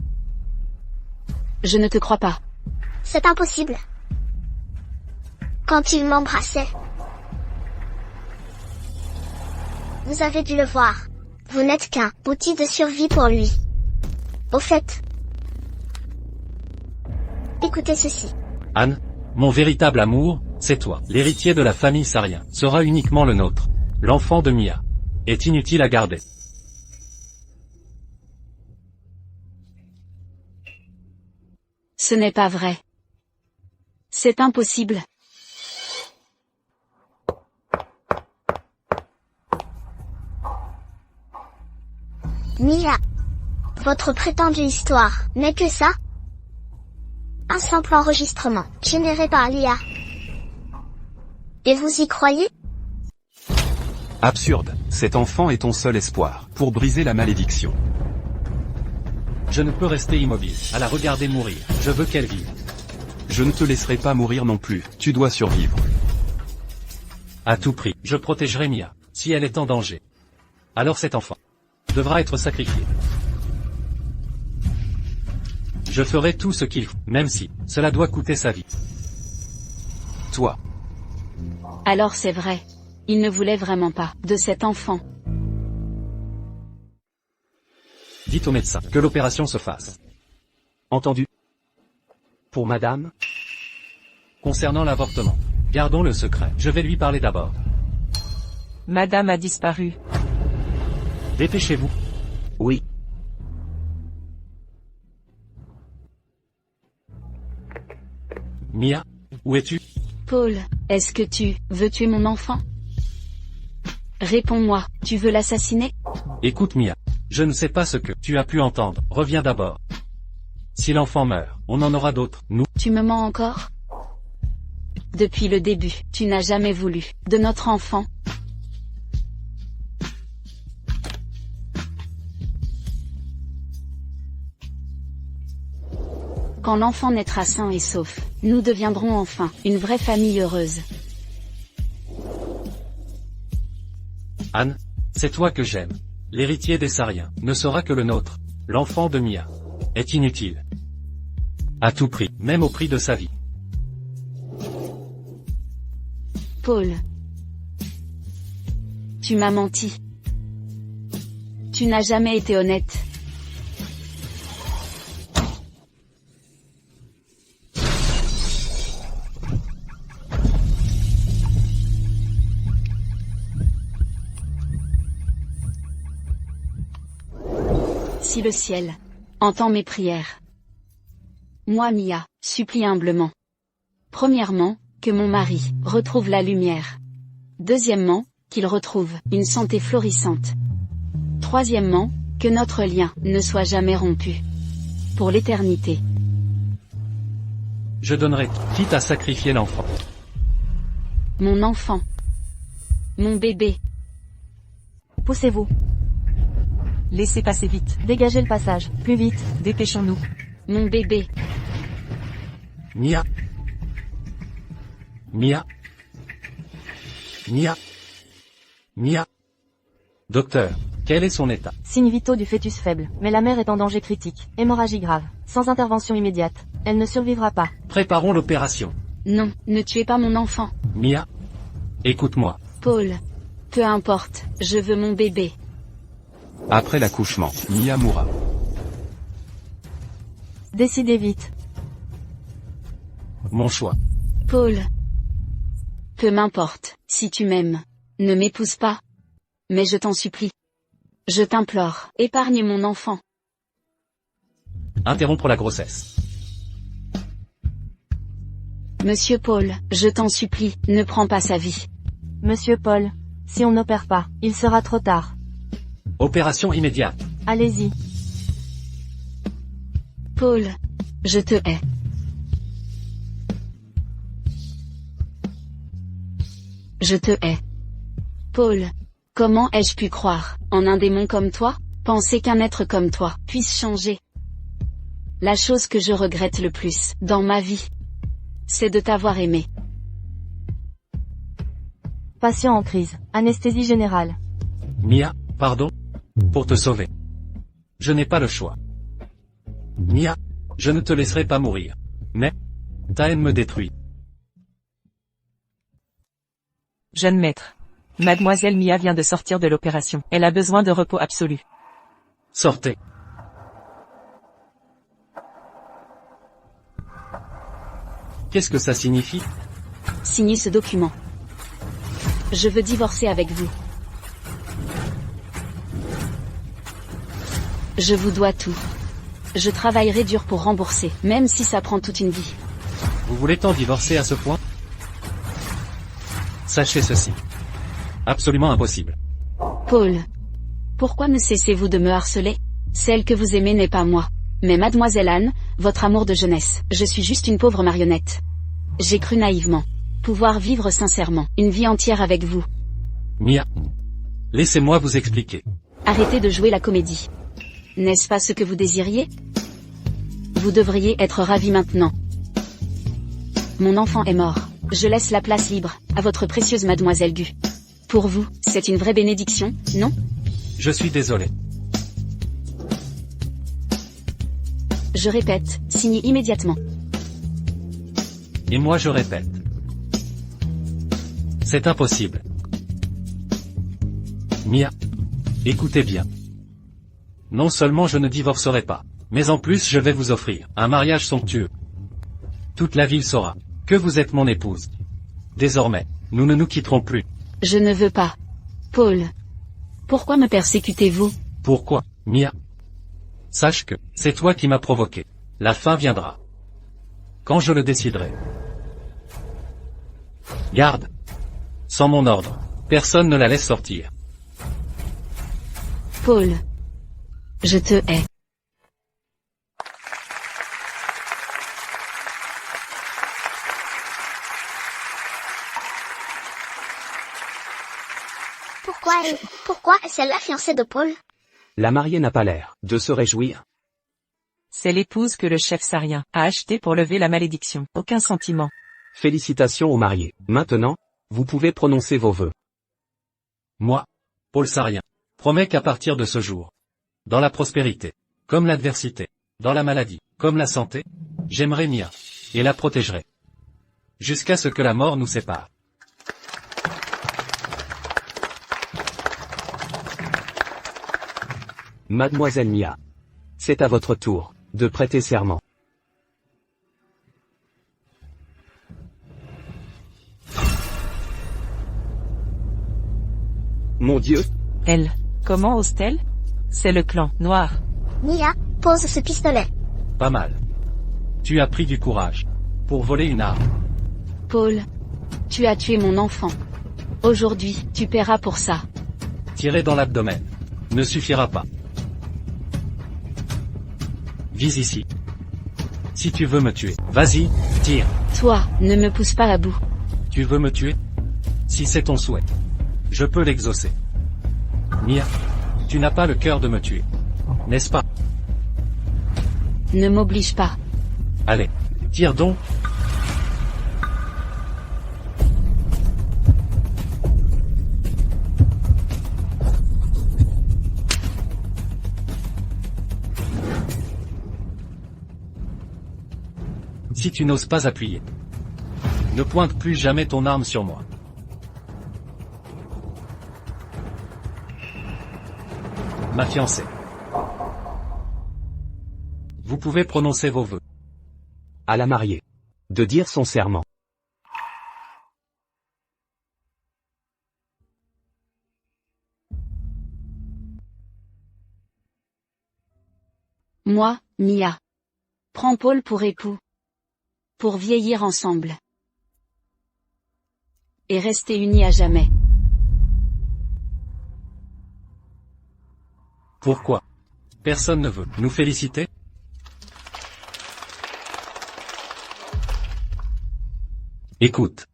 Je ne te crois pas. C'est impossible. Quand il m'embrassait, vous avez dû le voir. Vous n'êtes qu'un outil de survie pour lui. Au fait, écoutez ceci. Anne, mon véritable amour, c'est toi. L'héritier de la famille Sarien sera uniquement le nôtre. L'enfant de Mia est inutile à garder. Ce n'est pas vrai. C'est impossible. Mia, votre prétendue histoire n'est que ça? Un simple enregistrement généré par l'IA. Et vous y croyez? Absurde. Cet enfant est ton seul espoir pour briser la malédiction. Je ne peux rester immobile, à la regarder mourir. Je veux qu'elle vive. Je ne te laisserai pas mourir non plus, tu dois survivre. À tout prix, je protégerai Mia, si elle est en danger. Alors cet enfant devra être sacrifié. Je ferai tout ce qu'il faut, même si cela doit coûter sa vie. Toi. Alors c'est vrai. Il ne voulait vraiment pas de cet enfant. Dites au médecin que l'opération se fasse. Entendu. Pour madame? Concernant l'avortement, gardons le secret. Je vais lui parler d'abord. Madame a disparu. Dépêchez-vous. Oui. Mia, où es-tu? Paul, est-ce que tu veux tuer mon enfant? Réponds-moi, tu veux l'assassiner? Écoute Mia, je ne sais pas ce que tu as pu entendre. Reviens d'abord. Si l'enfant meurt, on en aura d'autres, nous. Tu me mens encore? Depuis le début, tu n'as jamais voulu de notre enfant. Quand l'enfant naîtra sain et sauf, nous deviendrons enfin une vraie famille heureuse. Anne, c'est toi que j'aime. L'héritier des Sariens ne sera que le nôtre. L'enfant de Mia est inutile. À tout prix, même au prix de sa vie. Paul. Tu m'as menti. Tu n'as jamais été honnête. Si le ciel entend mes prières, moi Mia, supplie humblement. Premièrement, que mon mari retrouve la lumière. Deuxièmement, qu'il retrouve une santé florissante. Troisièmement, que notre lien ne soit jamais rompu. Pour l'éternité. Je donnerai tout, quitte à sacrifier l'enfant. Mon enfant. Mon bébé. Poussez-vous. Laissez passer vite. Dégagez le passage. Plus vite. Dépêchons-nous. Mon bébé. Mia. Mia. Mia. Mia. Docteur, quel est son état? Signes vitaux du fœtus faible, mais la mère est en danger critique. Hémorragie grave. Sans intervention immédiate. Elle ne survivra pas. Préparons l'opération. Non, ne tuez pas mon enfant. Mia. Écoute-moi. Paul. Peu importe, je veux mon bébé. Après l'accouchement, Mia mourra. Décidez vite. Mon choix. Paul. Peu m'importe, si tu m'aimes. Ne m'épouse pas. Mais je t'en supplie. Je t'implore, épargne mon enfant. Interrompre la grossesse. Monsieur Paul, je t'en supplie, ne prends pas sa vie. Monsieur Paul. Si on n'opère pas, il sera trop tard. Opération immédiate. Allez-y. Paul. Je te hais. Je te hais. Paul. Comment ai-je pu croire en un démon comme toi? Penser qu'un être comme toi puisse changer. La chose que je regrette le plus dans ma vie, c'est de t'avoir aimé. Patient en crise. Anesthésie générale. Mia, pardon? Pour te sauver. Je n'ai pas le choix. Mia, je ne te laisserai pas mourir. Mais, ta haine me détruit. Jeune maître. Mademoiselle Mia vient de sortir de l'opération. Elle a besoin de repos absolu. Sortez. Qu'est-ce que ça signifie? Signez ce document. Je veux divorcer avec vous. Je vous dois tout. Je travaillerai dur pour rembourser, même si ça prend toute une vie. Vous voulez tant divorcer à ce point? Sachez ceci. Absolument impossible. Paul. Pourquoi ne cessez-vous de me harceler? Celle que vous aimez n'est pas moi, mais Mademoiselle Anne, votre amour de jeunesse. Je suis juste une pauvre marionnette. J'ai cru naïvement pouvoir vivre sincèrement une vie entière avec vous. Mia. Laissez-moi vous expliquer. Arrêtez de jouer la comédie. N'est-ce pas ce que vous désiriez? Vous devriez être ravi maintenant. Mon enfant est mort. Je laisse la place libre à votre précieuse Mademoiselle Gu. Pour vous, c'est une vraie bénédiction, non? Je suis désolé. Je répète, signez immédiatement. Et moi je répète. C'est impossible. Mia. Écoutez bien. Non seulement je ne divorcerai pas, mais en plus je vais vous offrir un mariage somptueux. Toute la ville saura que vous êtes mon épouse. Désormais, nous ne nous quitterons plus. Je ne veux pas. Paul. Pourquoi me persécutez-vous? Pourquoi, Mia? Sache que, c'est toi qui m'as provoqué. La fin viendra. Quand je le déciderai. Garde. Sans mon ordre, personne ne la laisse sortir. Paul. Je te hais. Pourquoi est-elle la fiancée de Paul? La mariée n'a pas l'air de se réjouir. C'est l'épouse que le chef sarien a achetée pour lever la malédiction. Aucun sentiment. Félicitations aux mariés. Maintenant, vous pouvez prononcer vos vœux. Moi, Paul Sarien, promets qu'à partir de ce jour, dans la prospérité, comme l'adversité, dans la maladie, comme la santé, j'aimerai Mia, et la protégerai. Jusqu'à ce que la mort nous sépare. Mademoiselle Mia. C'est à votre tour de prêter serment. Mon Dieu, Elle. Comment ose-t-elle? C'est le clan noir. Mia, pose ce pistolet. Pas mal. Tu as pris du courage. Pour voler une arme. Paul. Tu as tué mon enfant. Aujourd'hui, tu paieras pour ça. Tirer dans l'abdomen. Ne suffira pas. Vise ici. Si tu veux me tuer, vas-y, tire. Toi, ne me pousse pas à bout. Tu veux me tuer? Si c'est ton souhait, je peux l'exaucer. Mia, tu n'as pas le cœur de me tuer. N'est-ce pas? Ne m'oblige pas. Allez, tire donc. Si tu n'oses pas appuyer, ne pointe plus jamais ton arme sur moi. Ma fiancée. Vous pouvez prononcer vos vœux. à la mariée de dire son serment. Moi, Mia. Prends Paul pour époux. Pour vieillir ensemble. Et rester unis à jamais. Pourquoi? Personne ne veut nous féliciter? Écoute.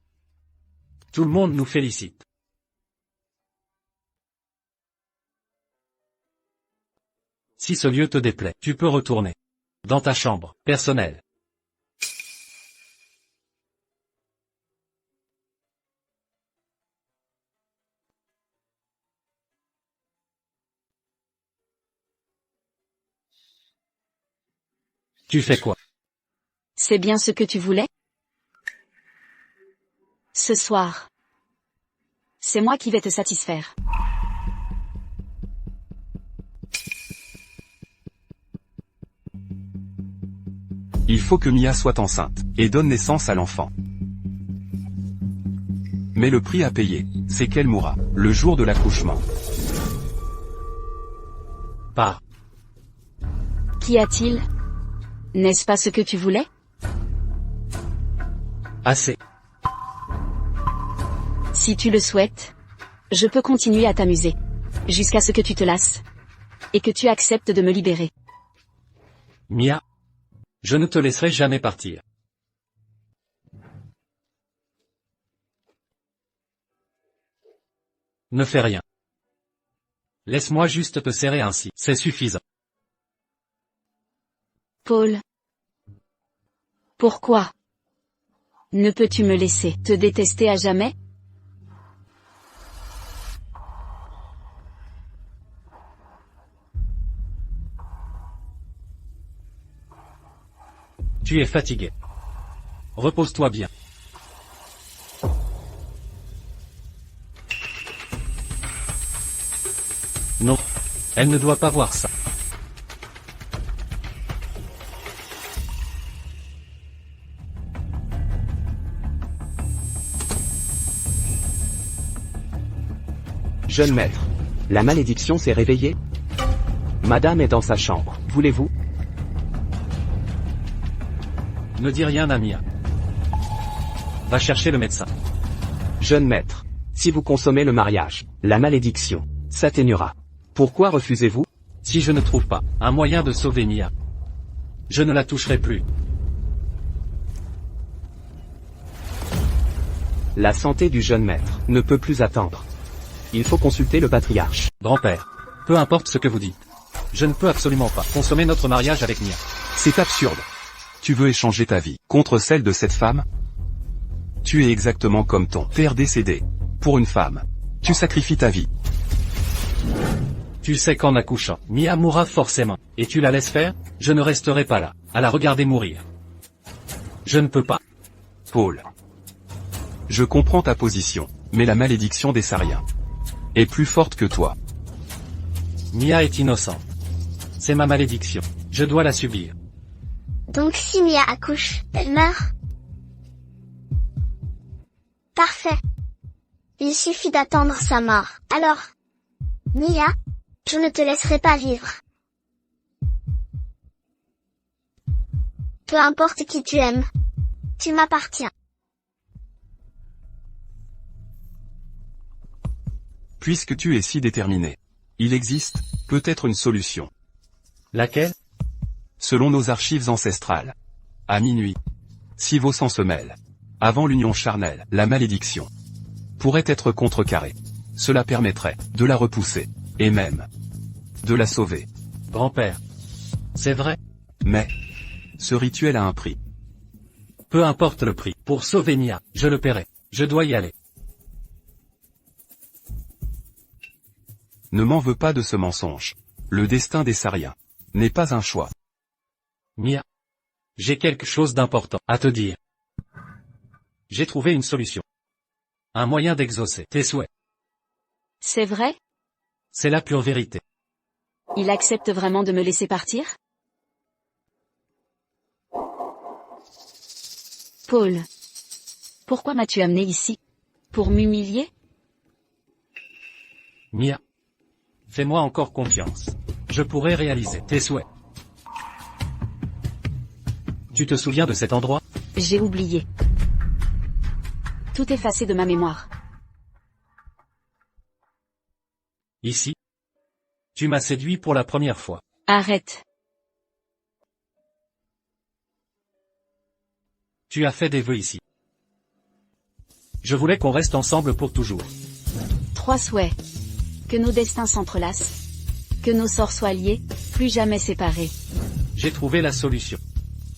Tout le monde nous félicite. Si ce lieu te déplaît, tu peux retourner dans ta chambre personnelle. Tu fais quoi? C'est bien ce que tu voulais? Ce soir. C'est moi qui vais te satisfaire. Il faut que Mia soit enceinte, et donne naissance à l'enfant. Mais le prix à payer, c'est qu'elle mourra, le jour de l'accouchement. Pars. Qu'y a-t-il? N'est-ce pas ce que tu voulais? Assez. Si tu le souhaites, je peux continuer à t'amuser. Jusqu'à ce que tu te lasses. Et que tu acceptes de me libérer. Mia. Je ne te laisserai jamais partir. Ne fais rien. Laisse-moi juste te serrer ainsi, c'est suffisant. Paul. Pourquoi? Ne peux-tu me laisser te détester à jamais? Tu es fatigué. Repose-toi bien. Non. Elle ne doit pas voir ça. Jeune maître. La malédiction s'est réveillée? Madame est dans sa chambre. Voulez-vous? Ne dis rien à Mia. Va chercher le médecin. Jeune maître. Si vous consommez le mariage, la malédiction s'atténuera. Pourquoi refusez-vous? Si je ne trouve pas un moyen de sauver Mia, je ne la toucherai plus. La santé du jeune maître ne peut plus attendre. Il faut consulter le patriarche. Grand-père, peu importe ce que vous dites. Je ne peux absolument pas consommer notre mariage avec Mia. C'est absurde. Tu veux échanger ta vie contre celle de cette femme? Tu es exactement comme ton père décédé. Pour une femme, tu sacrifies ta vie. Tu sais qu'en accouchant, Mia mourra forcément. Et tu la laisses faire? Je ne resterai pas là, à la regarder mourir. Je ne peux pas. Paul. Je comprends ta position, mais la malédiction des Sariens est plus forte que toi. Mia est innocente. C'est ma malédiction. Je dois la subir. Donc si Mia accouche, elle meurt? Parfait. Il suffit d'attendre sa mort. Alors, Mia, je ne te laisserai pas vivre. Peu importe qui tu aimes, tu m'appartiens. Puisque tu es si déterminé, il existe, peut-être une solution. Laquelle? Selon nos archives ancestrales. À minuit, si vos sangs se mêlent, avant l'union charnelle, la malédiction pourrait être contrecarrée. Cela permettrait de la repousser, et même de la sauver. Grand-père. C'est vrai? Mais ce rituel a un prix. Peu importe le prix. Pour sauver Mia, je le paierai. Je dois y aller. Ne m'en veux pas de ce mensonge. Le destin des Sariens n'est pas un choix. Mia. J'ai quelque chose d'important à te dire. J'ai trouvé une solution. Un moyen d'exaucer tes souhaits. C'est vrai? C'est la pure vérité. Il accepte vraiment de me laisser partir? Paul. Pourquoi m'as-tu amené ici? Pour m'humilier? Mia. Fais-moi encore confiance. Je pourrai réaliser tes souhaits. Tu te souviens de cet endroit? J'ai oublié. Tout effacé de ma mémoire. Ici. Tu m'as séduit pour la première fois. Arrête. Tu as fait des vœux ici. Je voulais qu'on reste ensemble pour toujours. 3 souhaits. Que nos destins s'entrelacent. Que nos sorts soient liés, plus jamais séparés. J'ai trouvé la solution.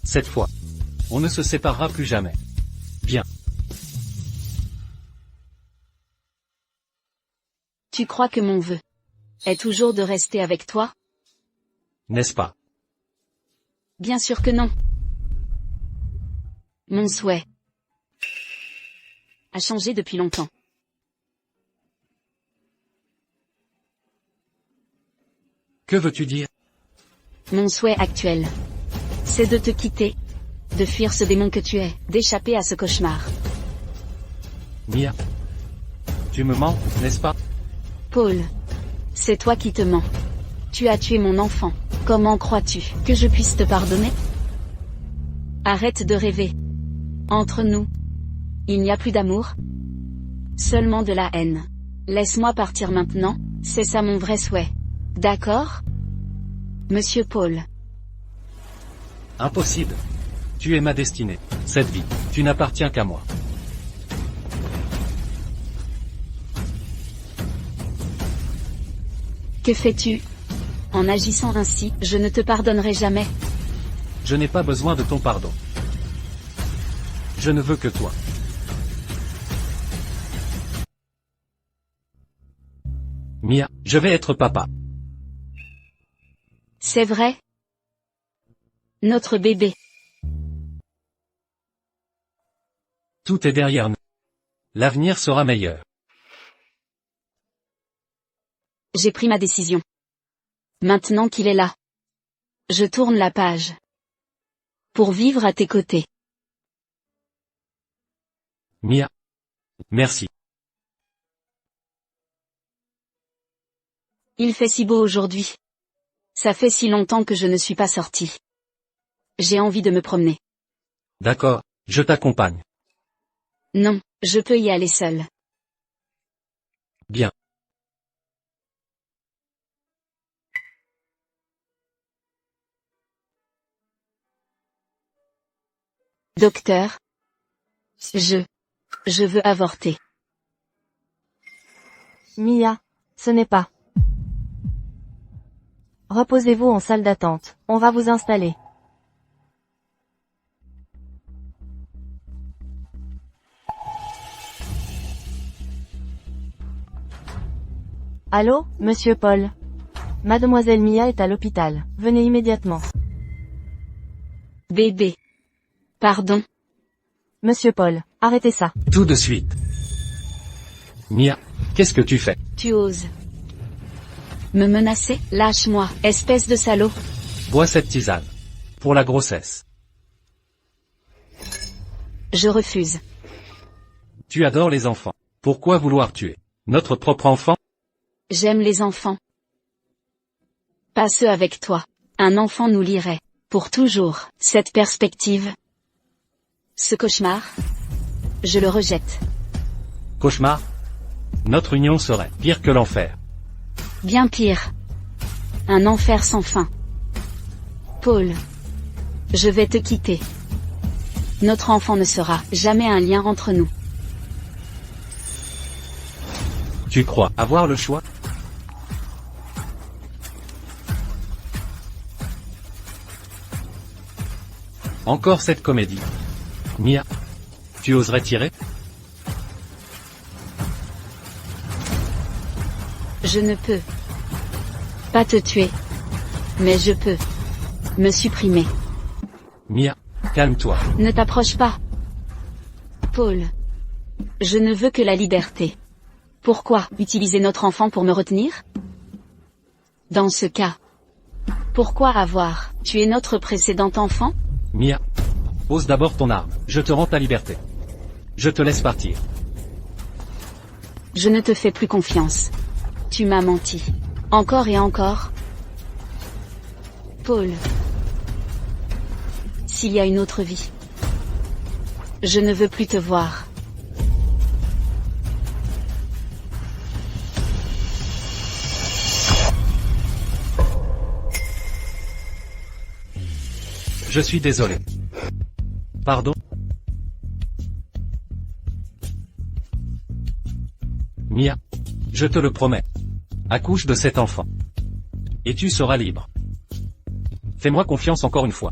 Cette fois, on ne se séparera plus jamais. Viens. Tu crois que mon vœu est toujours de rester avec toi? N'est-ce pas? Bien sûr que non. Mon souhait a changé depuis longtemps. Que veux-tu dire? Mon souhait actuel, c'est de te quitter, de fuir ce démon que tu es, d'échapper à ce cauchemar. Mia. Tu me mens, n'est-ce pas? Paul, c'est toi qui te mens. Tu as tué mon enfant. Comment crois-tu que je puisse te pardonner? Arrête de rêver. Entre nous, il n'y a plus d'amour, seulement de la haine. Laisse-moi partir maintenant, c'est ça mon vrai souhait. D'accord? Monsieur Paul. Impossible. Tu es ma destinée. Cette vie, tu n'appartiens qu'à moi. Que fais-tu? En agissant ainsi, je ne te pardonnerai jamais. Je n'ai pas besoin de ton pardon. Je ne veux que toi. Mia, je vais être papa. C'est vrai? Notre bébé. Tout est derrière nous. L'avenir sera meilleur. J'ai pris ma décision. Maintenant qu'il est là, je tourne la page. Pour vivre à tes côtés. Mia. Merci. Il fait si beau aujourd'hui. Ça fait si longtemps que je ne suis pas sortie. J'ai envie de me promener. D'accord, je t'accompagne. Non, je peux y aller seule. Bien. Docteur. Je veux avorter. Mia, ce n'est pas. Reposez-vous en salle d'attente, on va vous installer. Allô, monsieur Paul. Mademoiselle Mia est à l'hôpital, venez immédiatement. Bébé. Pardon. Monsieur Paul, arrêtez ça. Tout de suite. Mia, qu'est-ce que tu fais? Tu oses me menacer? Lâche-moi, espèce de salaud. Bois cette tisane. Pour la grossesse. Je refuse. Tu adores les enfants. Pourquoi vouloir tuer notre propre enfant? J'aime les enfants. Pas ceux avec toi. Un enfant nous lierait. Pour toujours. Cette perspective. Ce cauchemar. Je le rejette. Cauchemar? Notre union serait pire que l'enfer. Bien pire. Un enfer sans fin. Paul. Je vais te quitter. Notre enfant ne sera jamais un lien entre nous. Tu crois avoir le choix? Encore cette comédie. Mia, tu oserais tirer? Je ne peux pas te tuer. Mais je peux me supprimer. Mia, calme-toi. Ne t'approche pas. Paul. Je ne veux que la liberté. Pourquoi utiliser notre enfant pour me retenir? Dans ce cas, pourquoi avoir tué notre précédent enfant? Mia, pose d'abord ton arme. Je te rends ta liberté. Je te laisse partir. Je ne te fais plus confiance. Tu m'as menti. Encore et encore. Paul. S'il y a une autre vie. Je ne veux plus te voir. Je suis désolé. Pardon? Mia, je te le promets. Accouche de cet enfant. Et tu seras libre. Fais-moi confiance encore une fois.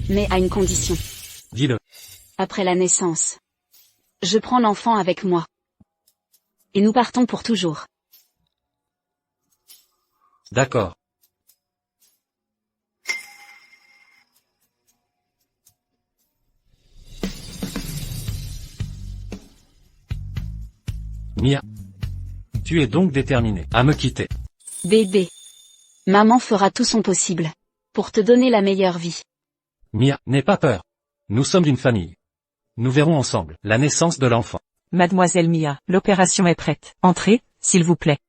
Mais à une condition. Dis-le. Après la naissance. Je prends l'enfant avec moi. Et nous partons pour toujours. D'accord. Mia. Tu es donc déterminée à me quitter. Bébé. Maman fera tout son possible. Pour te donner la meilleure vie. Mia, n'aie pas peur. Nous sommes une famille. Nous verrons ensemble la naissance de l'enfant. Mademoiselle Mia, l'opération est prête. Entrez, s'il vous plaît.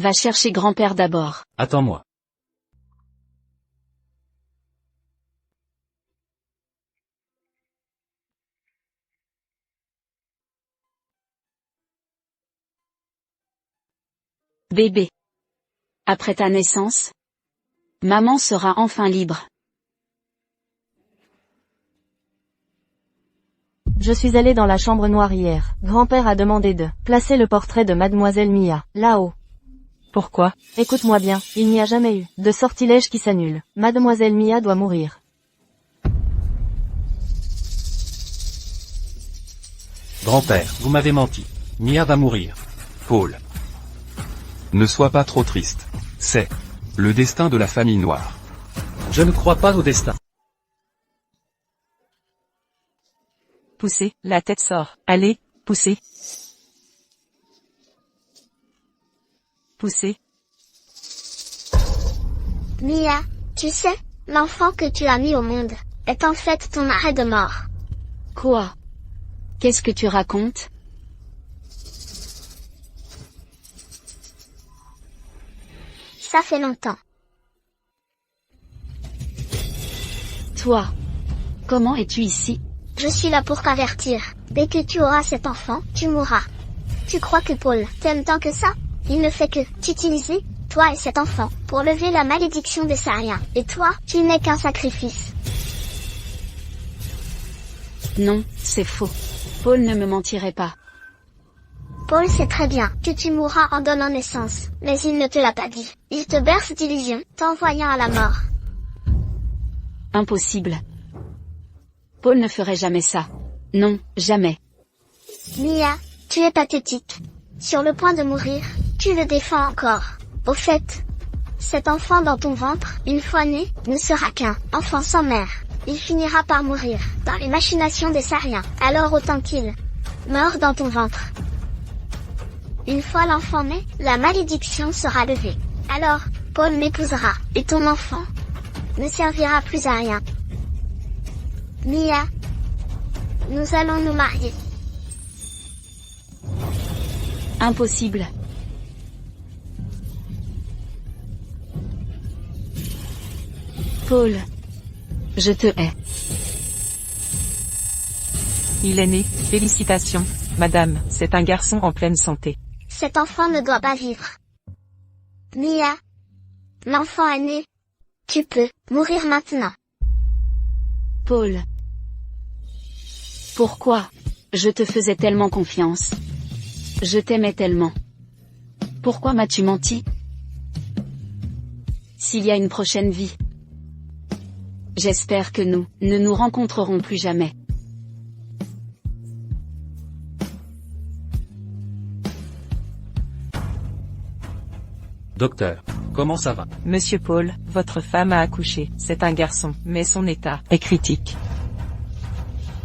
Va chercher grand-père d'abord. Attends-moi. Bébé. Après ta naissance, maman sera enfin libre. Je suis allé dans la chambre noire hier. Grand-père a demandé de placer le portrait de Mademoiselle Mia, là-haut. Pourquoi? Écoute-moi bien, il n'y a jamais eu de sortilège qui s'annule. Mademoiselle Mia doit mourir. Grand-père, vous m'avez menti. Mia va mourir. Paul. Ne sois pas trop triste. C'est le destin de la famille noire. Je ne crois pas au destin. Poussez, la tête sort. Allez, poussez. Poussez. Mia, tu sais, l'enfant que tu as mis au monde est en fait ton arrêt de mort. Quoi? Qu'est-ce que tu racontes? Ça fait longtemps. Toi. Comment es-tu ici? Je suis là pour t'avertir. Dès que tu auras cet enfant, tu mourras. Tu crois que Paul t'aime tant que ça? Il ne fait que t'utiliser, toi et cet enfant, pour lever la malédiction des Sariens. Et toi, tu n'es qu'un sacrifice. Non, c'est faux. Paul ne me mentirait pas. Paul sait très bien que tu mourras en donnant naissance, mais il ne te l'a pas dit. Il te berce d'illusions, t'envoyant à la mort. Impossible. Paul ne ferait jamais ça. Non, jamais. Mia, tu es pathétique. Sur le point de mourir, tu le défends encore. Au fait, cet enfant dans ton ventre, une fois né, ne sera qu'un enfant sans mère. Il finira par mourir, dans les machinations des Sariens, alors autant qu'il meure dans ton ventre. Une fois l'enfant né, la malédiction sera levée. Alors, Paul m'épousera, et ton enfant ne servira plus à rien. Mia, nous allons nous marier. Impossible. Paul, je te hais. Il est né, félicitations, madame, c'est un garçon en pleine santé. Cet enfant ne doit pas vivre. Mia, l'enfant est né. Tu peux mourir maintenant. Paul. Pourquoi? Je te faisais tellement confiance. Je t'aimais tellement. Pourquoi m'as-tu menti? S'il y a une prochaine vie, j'espère que nous ne nous rencontrerons plus jamais. Docteur, comment ça va? Monsieur Paul, votre femme a accouché, c'est un garçon, mais son état est critique.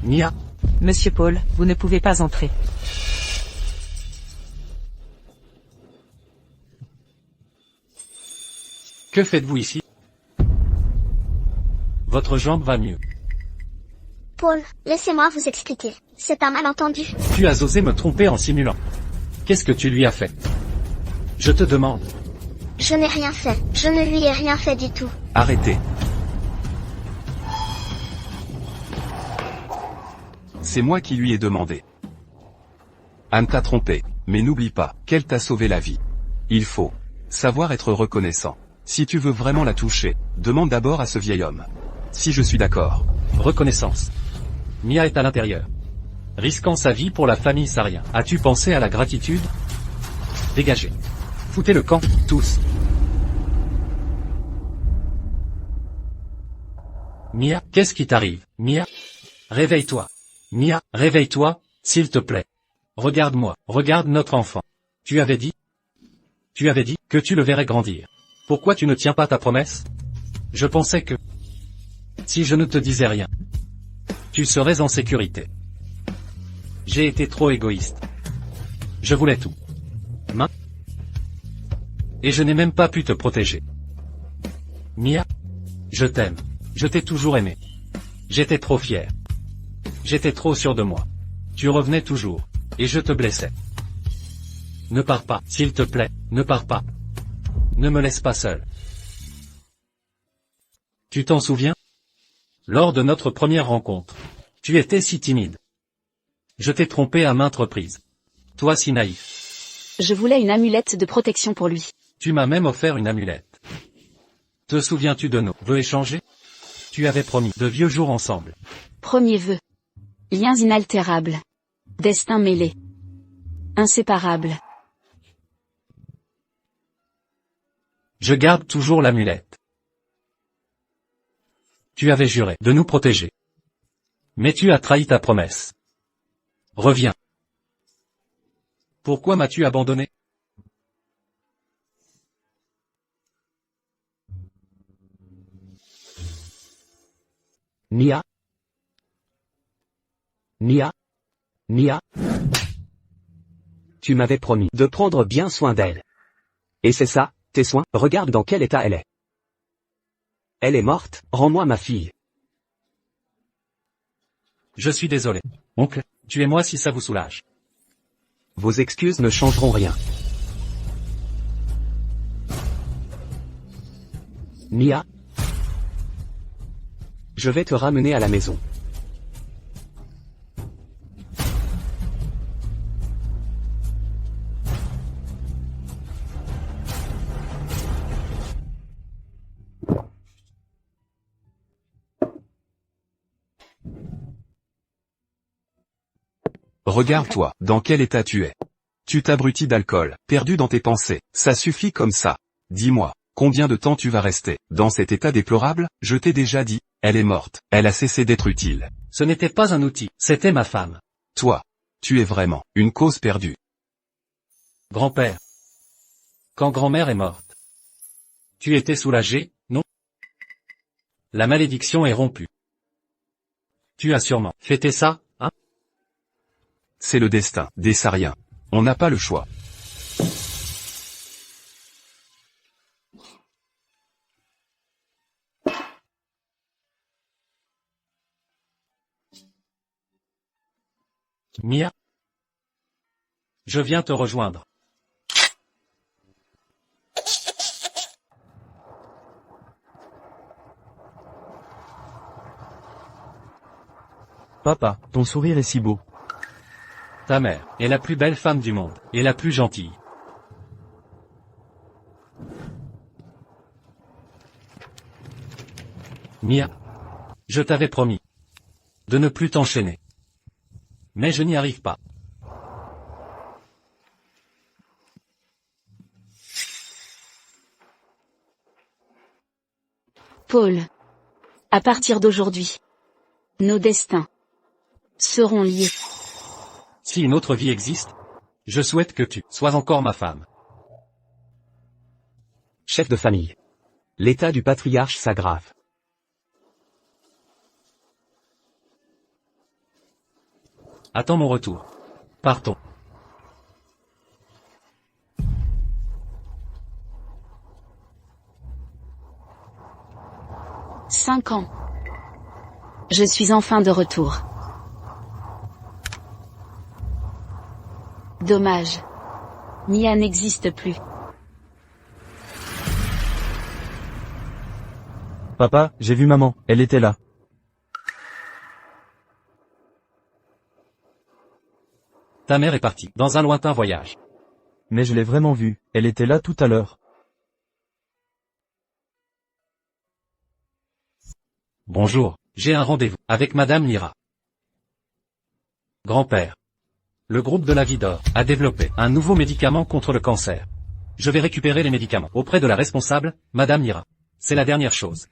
Mia, Monsieur Paul, vous ne pouvez pas entrer. que faites-vous ici? Votre jambe va mieux. Paul, laissez-moi vous expliquer. C'est un malentendu. Tu as osé me tromper en simulant. Qu'est-ce que tu lui as fait? Je te demande. Je n'ai rien fait. Je ne lui ai rien fait du tout. Arrêtez. C'est moi qui lui ai demandé. Anne t'a trompé, mais n'oublie pas qu'elle t'a sauvé la vie. Il faut savoir être reconnaissant. Si tu veux vraiment la toucher, demande d'abord à ce vieil homme. Si je suis d'accord. Reconnaissance. Mia est à l'intérieur. Risquant sa vie pour la famille Sarien. As-tu pensé à la gratitude? Dégagez. Foutez le camp, tous. Mia, qu'est-ce qui t'arrive? Mia, réveille-toi. Mia, réveille-toi, s'il te plaît. Regarde-moi, regarde notre enfant. Tu avais dit que tu le verrais grandir. Pourquoi tu ne tiens pas ta promesse? Je pensais que, si je ne te disais rien, tu serais en sécurité. J'ai été trop égoïste. Je voulais tout. Et je n'ai même pas pu te protéger. Mia, je t'aime. Je t'ai toujours aimé. J'étais trop fier. J'étais trop sûr de moi. Tu revenais toujours. Et je te blessais. Ne pars pas, s'il te plaît, ne pars pas. Ne me laisse pas seul. Tu t'en souviens? Lors de notre première rencontre, tu étais si timide. Je t'ai trompé à maintes reprises. Toi si naïf. Je voulais une amulette de protection pour lui. Tu m'as même offert une amulette. Te souviens-tu de nos vœux échangés? Tu avais promis de vieux jours ensemble. Premier vœu. Liens inaltérables. Destin mêlé. Inséparables. Je garde toujours l'amulette. Tu avais juré de nous protéger. Mais tu as trahi ta promesse. Reviens. Pourquoi m'as-tu abandonné? Mia. Mia. Mia. Tu m'avais promis de prendre bien soin d'elle. Et c'est ça, tes soins, regarde dans quel état elle est. Elle est morte, rends-moi ma fille. Je suis désolé. Oncle, tuez-moi si ça vous soulage. Vos excuses ne changeront rien. Mia. Je vais te ramener à la maison. Regarde-toi, dans quel état tu es. Tu t'abrutis d'alcool, perdu dans tes pensées, ça suffit comme ça. Dis-moi, combien de temps tu vas rester dans cet état déplorable? Je t'ai déjà dit, elle est morte, elle a cessé d'être utile. Ce n'était pas un outil, c'était ma femme. Toi, tu es vraiment une cause perdue. Grand-père. Quand grand-mère est morte. Tu étais soulagé, non? La malédiction est rompue. Tu as sûrement fêté ça, hein? C'est le destin des Sariens. On n'a pas le choix. Mia? Je viens te rejoindre. Papa, ton sourire est si beau. Ta mère est la plus belle femme du monde, et la plus gentille. Mia, je t'avais promis de ne plus t'enchaîner. Mais je n'y arrive pas. Paul. À partir d'aujourd'hui, nos destins seront liés. Si une autre vie existe, je souhaite que tu sois encore ma femme. Chef de famille. L'état du patriarche s'aggrave. Attends mon retour. Partons. « 5 ans. Je suis enfin de retour. Dommage. Mia n'existe plus. Papa, j'ai vu maman, elle était là. Ta mère est partie, dans un lointain voyage. Mais je l'ai vraiment vue, elle était là tout à l'heure. Bonjour, j'ai un rendez-vous avec Madame Lyra. Grand-père. Le groupe de la Vie d'Or a développé un nouveau médicament contre le cancer. Je vais récupérer les médicaments auprès de la responsable, Madame Lyra. C'est la dernière chose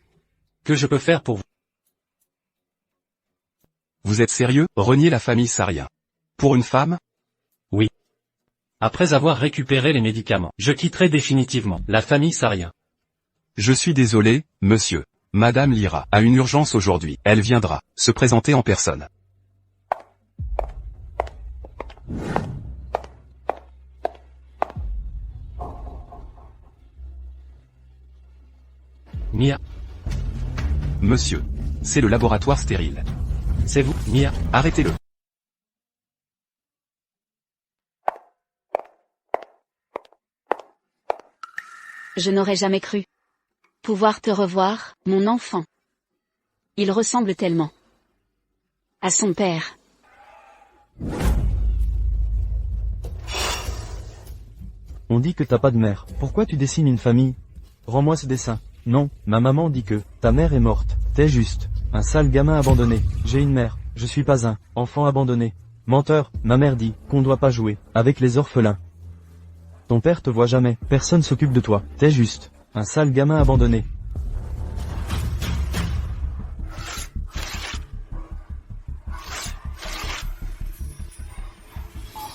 que je peux faire pour vous. Vous êtes sérieux? Renier la famille Sarien. Pour une femme? Oui. Après avoir récupéré les médicaments, je quitterai définitivement la famille Sarien. Je suis désolé, monsieur. Madame Lyra a une urgence aujourd'hui. Elle viendra se présenter en personne. Mia. Monsieur. C'est le laboratoire stérile. C'est vous, Mia. Arrêtez-le. Je n'aurais jamais cru pouvoir te revoir, mon enfant. Il ressemble tellement à son père. On dit que t'as pas de mère, pourquoi tu dessines une famille? Rends-moi ce dessin. Non, ma maman dit que ta mère est morte. T'es juste un sale gamin abandonné. J'ai une mère, je suis pas un enfant abandonné. Menteur, ma mère dit qu'on doit pas jouer avec les orphelins. Ton père te voit jamais, personne s'occupe de toi. T'es juste un sale gamin abandonné.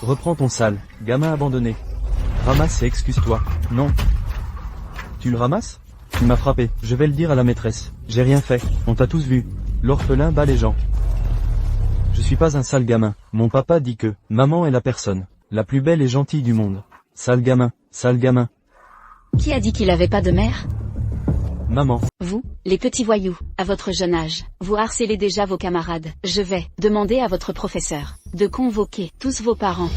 Reprends ton sale gamin abandonné. Ramasse et excuse-toi. Non. Tu le ramasses? Tu m'as frappé, je vais le dire à la maîtresse. J'ai rien fait, on t'a tous vu. L'orphelin bat les gens. Je suis pas un sale gamin. Mon papa dit que maman est la personne la plus belle et gentille du monde. Sale gamin, sale gamin. Qui a dit qu'il avait pas de mère? Maman. Vous, les petits voyous, à votre jeune âge, vous harcelez déjà vos camarades. Je vais demander à votre professeur de convoquer tous vos parents.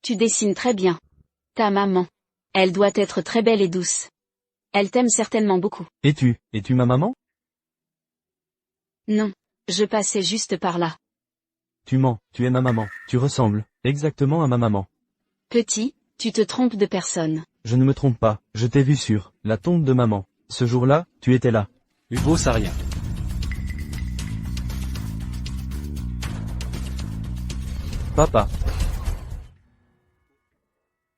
Tu dessines très bien. Ta maman. Elle doit être très belle et douce. Elle t'aime certainement beaucoup. Es-tu ma maman? Non, je passais juste par là. Tu mens, tu es ma maman. Tu ressembles exactement à ma maman. Petit, tu te trompes de personne. Je ne me trompe pas, je t'ai vu sur la tombe de maman. Ce jour-là, tu étais là. Hugo Sarien. Papa,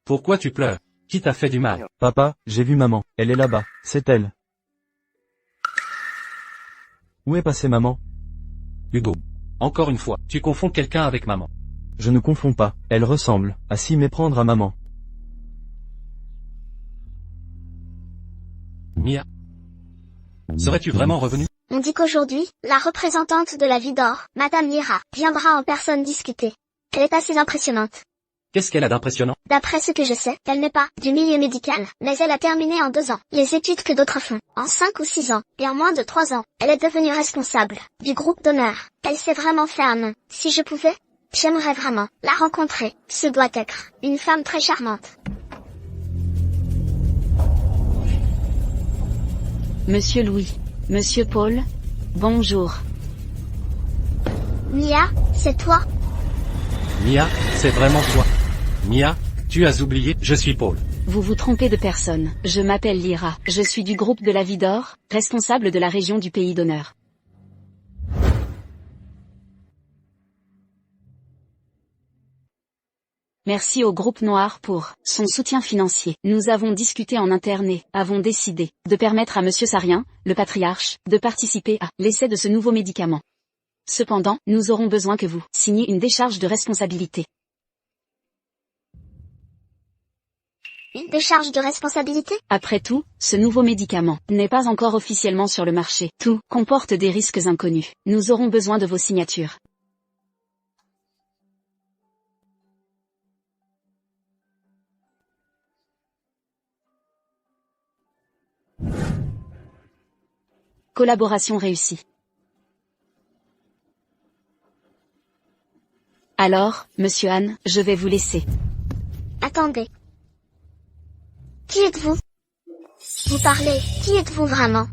Pourquoi tu pleures? Qui t'a fait du mal? papa, j'ai vu maman. Elle est là-bas, c'est elle. Où est passée maman? Hugo. Encore une fois, tu confonds quelqu'un avec maman. Je ne confonds pas, elle ressemble à s'y méprendre à maman. Mia. Serais-tu vraiment revenu? On dit qu'aujourd'hui, la représentante de la vie d'or, Madame Lyra, viendra en personne discuter. Elle est assez impressionnante. Qu'est-ce qu'elle a d'impressionnant? D'après ce que je sais, elle n'est pas du milieu médical, mais elle a terminé en 2 ans les études que d'autres font, en 5 ou 6 ans, et en moins de 3 ans, elle est devenue responsable du groupe d'honneur. Elle s'est vraiment fait un nom. Si je pouvais, j'aimerais vraiment la rencontrer. Ce doit être une femme très charmante. Monsieur Louis, Monsieur Paul, bonjour. Mia, c'est toi? Mia, c'est vraiment toi. Mia, tu as oublié, je suis Paul. Vous vous trompez de personne. Je m'appelle Lyra. Je suis du groupe de la vie d'or, responsable de la région du pays d'honneur. Merci au groupe Noir pour son soutien financier. Nous avons discuté en interne et avons décidé de permettre à Monsieur Sarien, le patriarche, de participer à l'essai de ce nouveau médicament. Cependant, nous aurons besoin que vous signiez une décharge de responsabilité. Une décharge de responsabilité? Après tout, ce nouveau médicament n'est pas encore officiellement sur le marché. Tout comporte des risques inconnus. Nous aurons besoin de vos signatures. Collaboration réussie. Alors, Monsieur Han, je vais vous laisser. Attendez. Qui êtes-vous? Vous parlez, qui êtes-vous vraiment?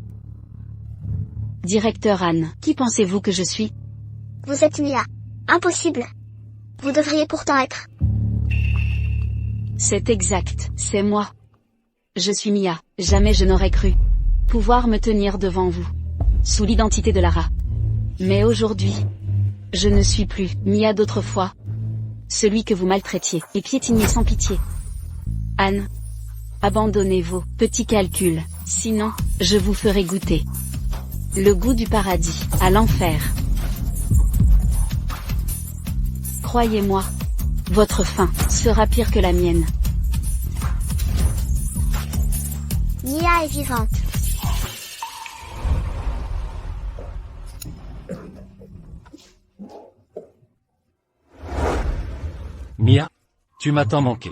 Directeur Han, qui pensez-vous que je suis? Vous êtes Mia. Impossible. Vous devriez pourtant être. C'est exact, c'est moi. Je suis Mia, jamais je n'aurais cru pouvoir me tenir devant vous, sous l'identité de Lara. Mais aujourd'hui, je ne suis plus Mia d'autrefois, celui que vous maltraitiez et piétiniez sans pitié. Anne, abandonnez vos petits calculs, sinon, je vous ferai goûter le goût du paradis, à l'enfer. Croyez-moi, votre fin sera pire que la mienne. Mia est vivante. Mia, tu m'as tant manqué.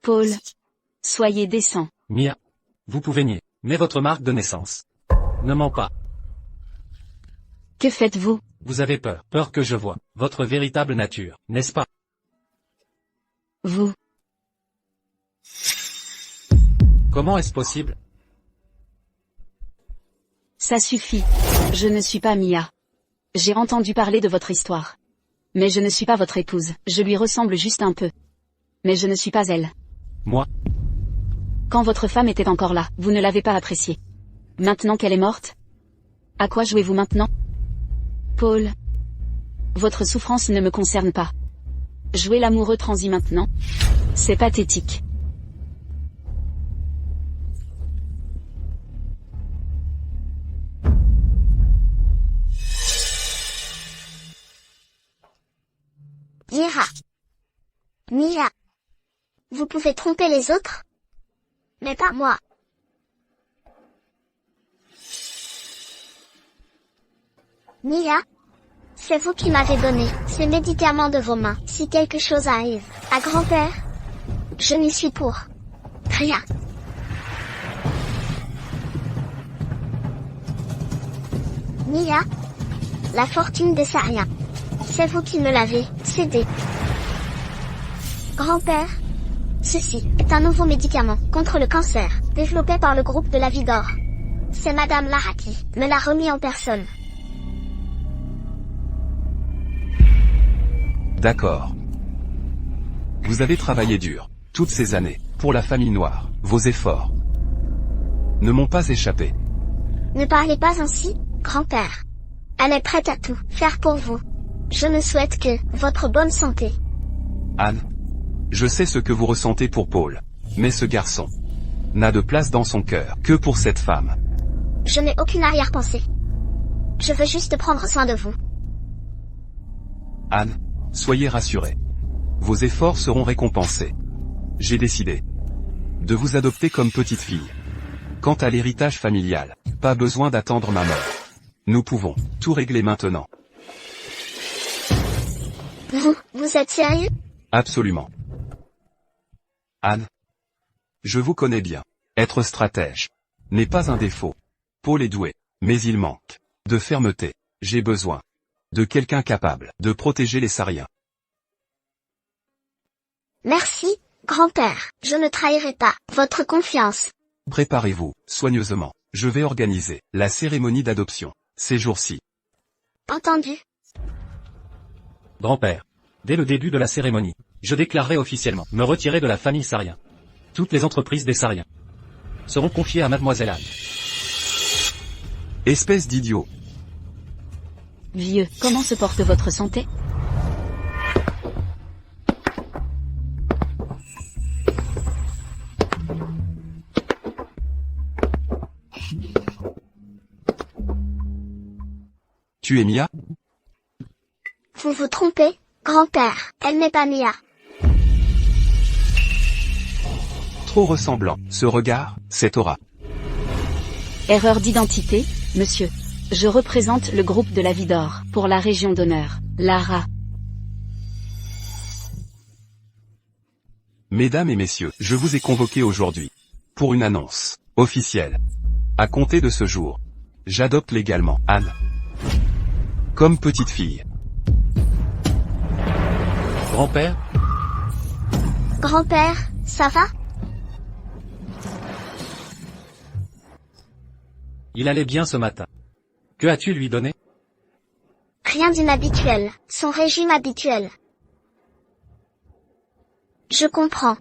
Paul, soyez décent. Mia, vous pouvez nier, mais votre marque de naissance ne ment pas. Que faites-vous? Vous avez peur, peur que je voie votre véritable nature, n'est-ce pas? Vous. Comment est-ce possible? Ça suffit. Je ne suis pas Mia. J'ai entendu parler de votre histoire. Mais je ne suis pas votre épouse. Je lui ressemble juste un peu. Mais je ne suis pas elle. Moi? Quand votre femme était encore là, vous ne l'avez pas appréciée. Maintenant qu'elle est morte? À quoi jouez-vous maintenant? Paul. Votre souffrance ne me concerne pas. Jouer l'amoureux transi maintenant? C'est pathétique. Lyra. Mia. Vous pouvez tromper les autres, mais pas moi. Mia, c'est vous qui m'avez donné ces médicaments de vos mains. Si quelque chose arrive à grand-père, je n'y suis pour rien. Mia, la fortune des Sariens, c'est vous qui me l'avez cédée. Grand-père, ceci est un nouveau médicament contre le cancer. développé par le groupe de la Vie d'Or. C'est Madame Lara qui me l'a remis en personne. D'accord. Vous avez travaillé dur, toutes ces années, pour la famille noire. Vos efforts ne m'ont pas échappé. Ne parlez pas ainsi, grand-père. Elle est prête à tout faire pour vous. Je ne souhaite que votre bonne santé. Anne, je sais ce que vous ressentez pour Paul. Mais ce garçon n'a de place dans son cœur que pour cette femme. Je n'ai aucune arrière-pensée. Je veux juste prendre soin de vous. Anne, soyez rassurée. Vos efforts seront récompensés. J'ai décidé de vous adopter comme petite fille. Quant à l'héritage familial, pas besoin d'attendre ma mort. Nous pouvons tout régler maintenant. Vous êtes sérieux? Absolument. Anne, je vous connais bien. Être stratège n'est pas un défaut. Paul est doué, mais il manque de fermeté. J'ai besoin de quelqu'un capable de protéger les Sariens. Merci, grand-père. Je ne trahirai pas votre confiance. Préparez-vous soigneusement. Je vais organiser la cérémonie d'adoption ces jours-ci. Entendu. Grand-père, dès le début de la cérémonie, je déclarerai officiellement me retirer de la famille Sarien. Toutes les entreprises des Sariens seront confiées à Mademoiselle Anne. Espèce d'idiot. Vieux, comment se porte votre santé? Tu es Mia? Vous vous trompez, grand-père. Elle n'est pas Mia. Trop ressemblant. Ce regard, cette aura. Erreur d'identité, monsieur. Je représente le groupe de la Vie d'Or, pour la Région d'honneur, Lara. Mesdames et messieurs, je vous ai convoqués aujourd'hui pour une annonce officielle. À compter de ce jour, j'adopte légalement Anne comme petite fille. Grand-père, Grand-père, ça va? il allait bien ce matin. Que as-tu lui donné? Rien d'inhabituel. Son régime habituel. Je comprends.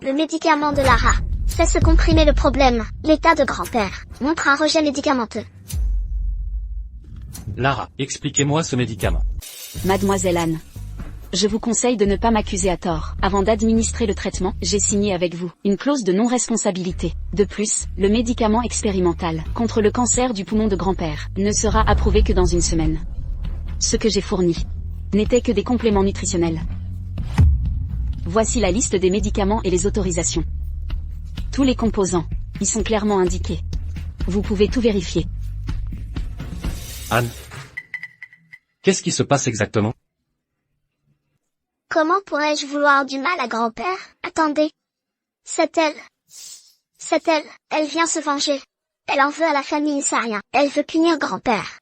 Le médicament de Lara. C'est ce comprimer le problème. L'état de grand-père montre un rejet médicamenteux. Lara, expliquez-moi ce médicament. Mademoiselle Anne. Je vous conseille de ne pas m'accuser à tort. Avant d'administrer le traitement, j'ai signé avec vous une clause de non-responsabilité. De plus, le médicament expérimental contre le cancer du poumon de grand-père ne sera approuvé que dans une semaine. Ce que j'ai fourni n'était que des compléments nutritionnels. Voici la liste des médicaments et les autorisations. Tous les composants y sont clairement indiqués. Vous pouvez tout vérifier. Anne, qu'est-ce qui se passe exactement? Comment pourrais-je vouloir du mal à grand-père? Attendez. C'est elle. C'est elle. Elle vient se venger. Elle en veut à la famille Sarien. Elle veut punir grand-père.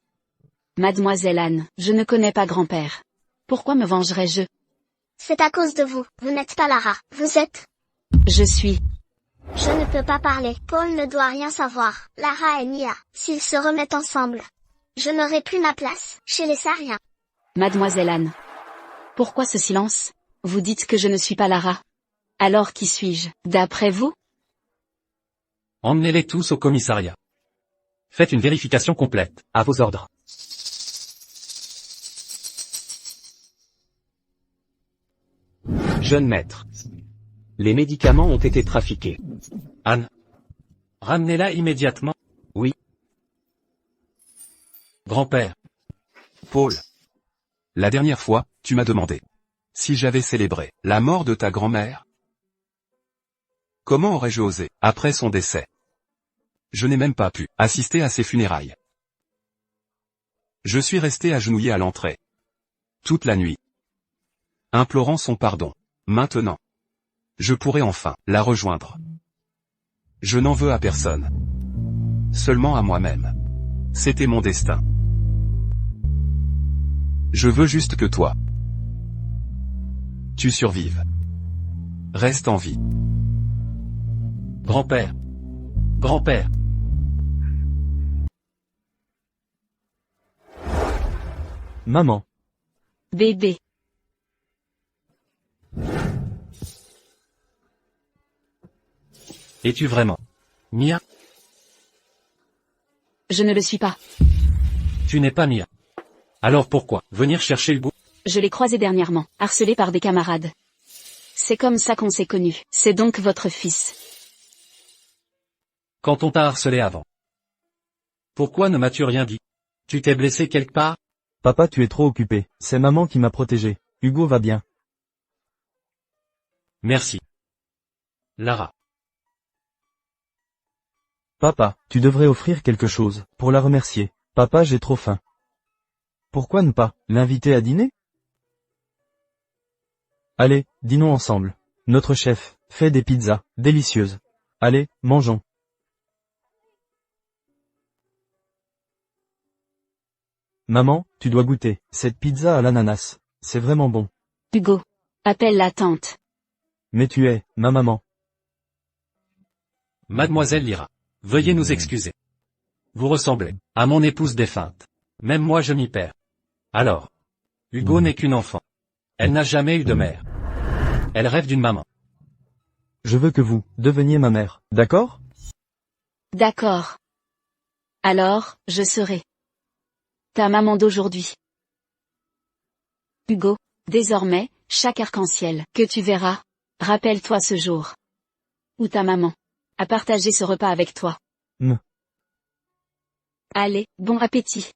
Mademoiselle Anne, je ne connais pas grand-père. Pourquoi me vengerais-je? C'est à cause de vous. Vous n'êtes pas Lara. Vous êtes... Je suis... Je ne peux pas parler. Paul ne doit rien savoir. Lara et Mia, s'ils se remettent ensemble, je n'aurai plus ma place chez les Sariens. Mademoiselle Anne. Pourquoi ce silence? Vous dites que je ne suis pas Lara. Alors qui suis-je, d'après vous? Emmenez-les tous au commissariat. Faites une vérification complète. À vos ordres. Jeune maître. Les médicaments ont été trafiqués. Anne, ramenez-la immédiatement. Oui. Grand-père, Paul. La dernière fois, tu m'as demandé si j'avais célébré la mort de ta grand-mère. Comment aurais-je osé, après son décès? Je n'ai même pas pu assister à ses funérailles. Je suis resté agenouillé à l'entrée toute la nuit, implorant son pardon. Maintenant, je pourrais enfin la rejoindre. Je n'en veux à personne, seulement à moi-même. C'était mon destin. Je veux juste que toi, tu survives. Reste en vie. grand-père, Grand-père. Maman. Bébé. Es-tu vraiment Mia? Je ne le suis pas. Tu n'es pas Mia. Alors pourquoi venir chercher Hugo? Je l'ai croisé dernièrement, harcelé par des camarades. C'est comme ça qu'on s'est connus. C'est donc votre fils. Quand on t'a harcelé avant. Pourquoi ne m'as-tu rien dit? Tu t'es blessé quelque part? Papa, tu es trop occupé. C'est maman qui m'a protégé. Hugo va bien. Merci. Lara. Papa, tu devrais offrir quelque chose, pour la remercier. Papa, j'ai trop faim. Pourquoi ne pas l'inviter à dîner? Allez, dînons ensemble. Notre chef fait des pizzas délicieuses. Allez, mangeons. Maman, tu dois goûter cette pizza à l'ananas. C'est vraiment bon. Hugo. Appelle la tante. Mais tu es ma maman. Mademoiselle Lyra. Veuillez nous excuser. Vous ressemblez à mon épouse défunte. Même moi je m'y perds. Alors. Hugo n'est qu'une enfant. Elle n'a jamais eu de mère. Elle rêve d'une maman. Je veux que vous deveniez ma mère, d'accord? D'accord. Alors, je serai ta maman d'aujourd'hui. Hugo, désormais, chaque arc-en-ciel que tu verras, rappelle-toi ce jour où ta maman a partagé ce repas avec toi. Allez, bon appétit.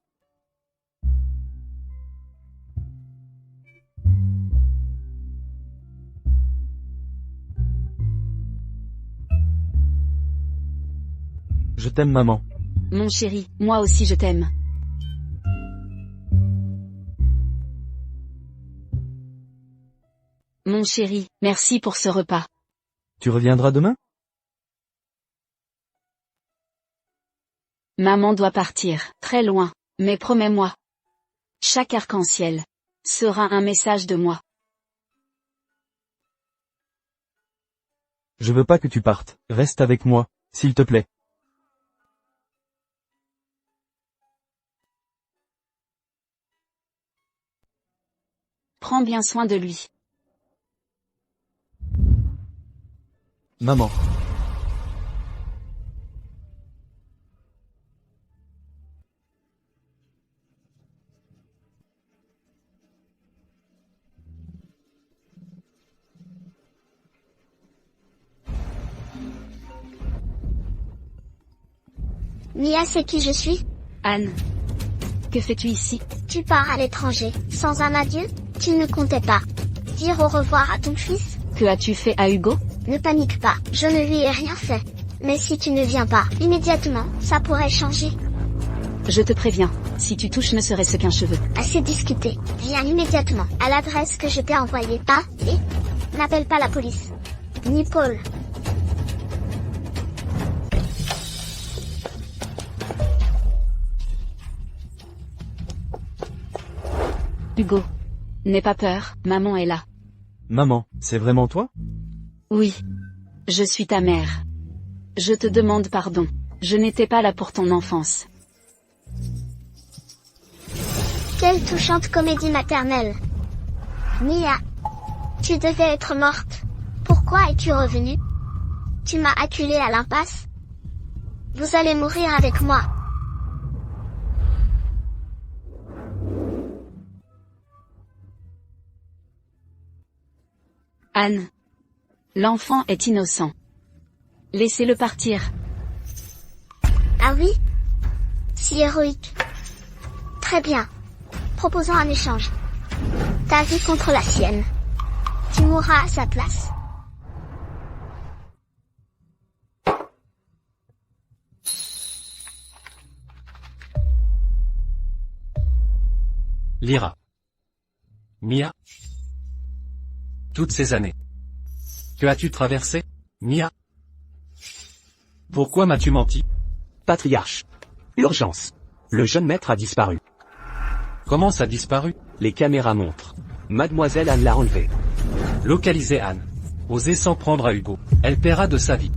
Je t'aime maman. Mon chéri, moi aussi je t'aime. Mon chéri, merci pour ce repas. Tu reviendras demain? Maman doit partir, très loin, mais promets-moi. Chaque arc-en-ciel sera un message de moi. Je veux pas que tu partes. Reste avec moi, s'il te plaît. Prends bien soin de lui. Maman. Mia sait qui je suis? Anne. Que fais-tu ici? Tu pars à l'étranger, sans un adieu? Tu ne comptais pas dire au revoir à ton fils? Que as-tu fait à Hugo? Ne panique pas, je ne lui ai rien fait. Mais si tu ne viens pas, immédiatement, ça pourrait changer. Je te préviens, si tu touches ne serait-ce qu'un cheveu. Assez discuté. Viens immédiatement, à l'adresse que je t'ai envoyée. Ah, et n'appelle pas la police. Ni Paul. Hugo. N'aie pas peur, maman est là. Maman, c'est vraiment toi? Oui. Je suis ta mère. Je te demande pardon. Je n'étais pas là pour ton enfance. Quelle touchante comédie maternelle. Mia. Tu devais être morte. Pourquoi es-tu revenue? Tu m'as acculée à l'impasse. Vous allez mourir avec moi. Anne. L'enfant est innocent. Laissez-le partir. Ah oui? Si héroïque. Très bien. Proposons un échange. Ta vie contre la sienne. Tu mourras à sa place. Lyra. Mia. Toutes ces années. Que as-tu traversé, Mia? Pourquoi m'as-tu menti? Patriarche. Urgence. Le jeune maître a disparu. Comment ça a disparu? Les caméras montrent. Mademoiselle Anne l'a enlevé. Localiser Anne. Osez s'en prendre à Hugo. Elle paiera de sa vie.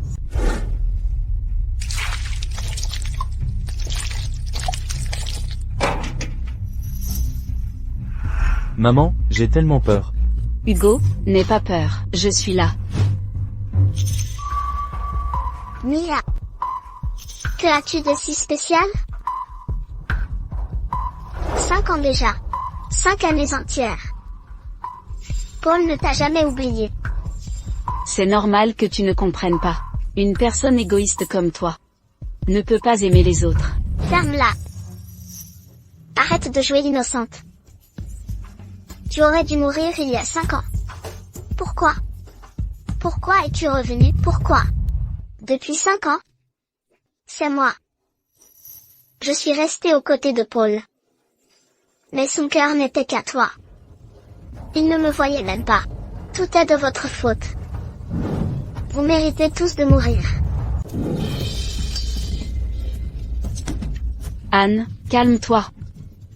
Maman, j'ai tellement peur. Hugo, n'aie pas peur, je suis là. Mia. Que as-tu de si spécial? 5 ans déjà. 5 années entières. Paul ne t'a jamais oublié. C'est normal que tu ne comprennes pas. Une personne égoïste comme toi ne peut pas aimer les autres. Ferme-la. Arrête de jouer l'innocente. Tu aurais dû mourir il y a 5 ans. Pourquoi? Pourquoi es-tu revenu? Pourquoi? Depuis 5 ans? C'est moi. Je suis resté aux côtés de Paul. Mais son cœur n'était qu'à toi. Il ne me voyait même pas. Tout est de votre faute. Vous méritez tous de mourir. Anne, calme-toi.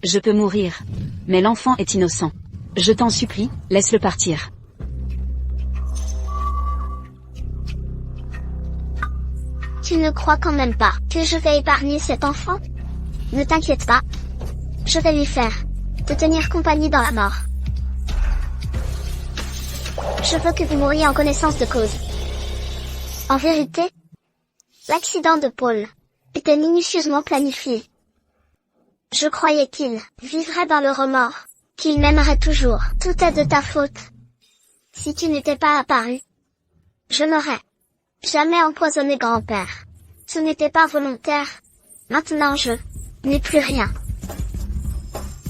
Je peux mourir. Mais l'enfant est innocent. Je t'en supplie, laisse-le partir. Tu ne crois quand même pas que je vais épargner cet enfant? Ne t'inquiète pas. Je vais lui faire te tenir compagnie dans la mort. Je veux que vous mouriez en connaissance de cause. En vérité, l'accident de Paul était minutieusement planifié. Je croyais qu'il vivrait dans le remords, qu'il m'aimerait toujours. Tout est de ta faute. Si tu n'étais pas apparu, je n'aurais jamais empoisonné grand-père. Ce n'était pas volontaire. Maintenant je n'ai plus rien.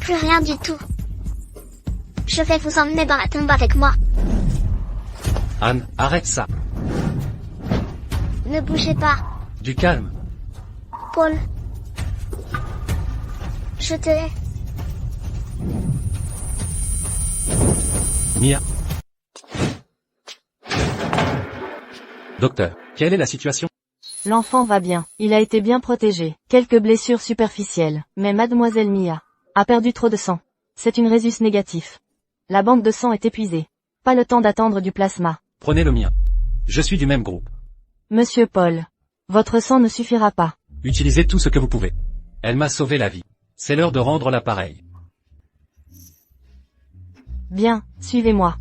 Plus rien du tout. Je vais vous emmener dans la tombe avec moi. Anne, arrête ça. Ne bougez pas, Du calme. Paul. Je te hais. Mia. Docteur, quelle est la situation? L'enfant va bien, il a été bien protégé. Quelques blessures superficielles, mais mademoiselle Mia a perdu trop de sang. C'est une résus négatif. La banque de sang est épuisée. Pas le temps d'attendre du plasma. Prenez le mien. Je suis du même groupe. Monsieur Paul, votre sang ne suffira pas. Utilisez tout ce que vous pouvez. Elle m'a sauvé la vie. C'est l'heure de rendre l'appareil. Bien, suivez-moi.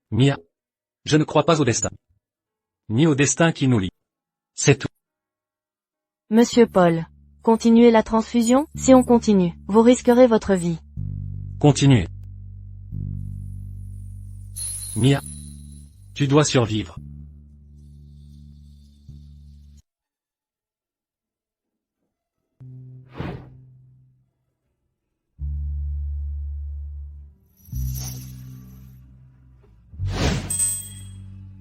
Mia. Je ne crois pas au destin. Ni au destin qui nous lie. C'est tout. Monsieur Paul, continuez la transfusion? Si on continue, vous risquerez votre vie. Continuez. Mia. Tu dois survivre.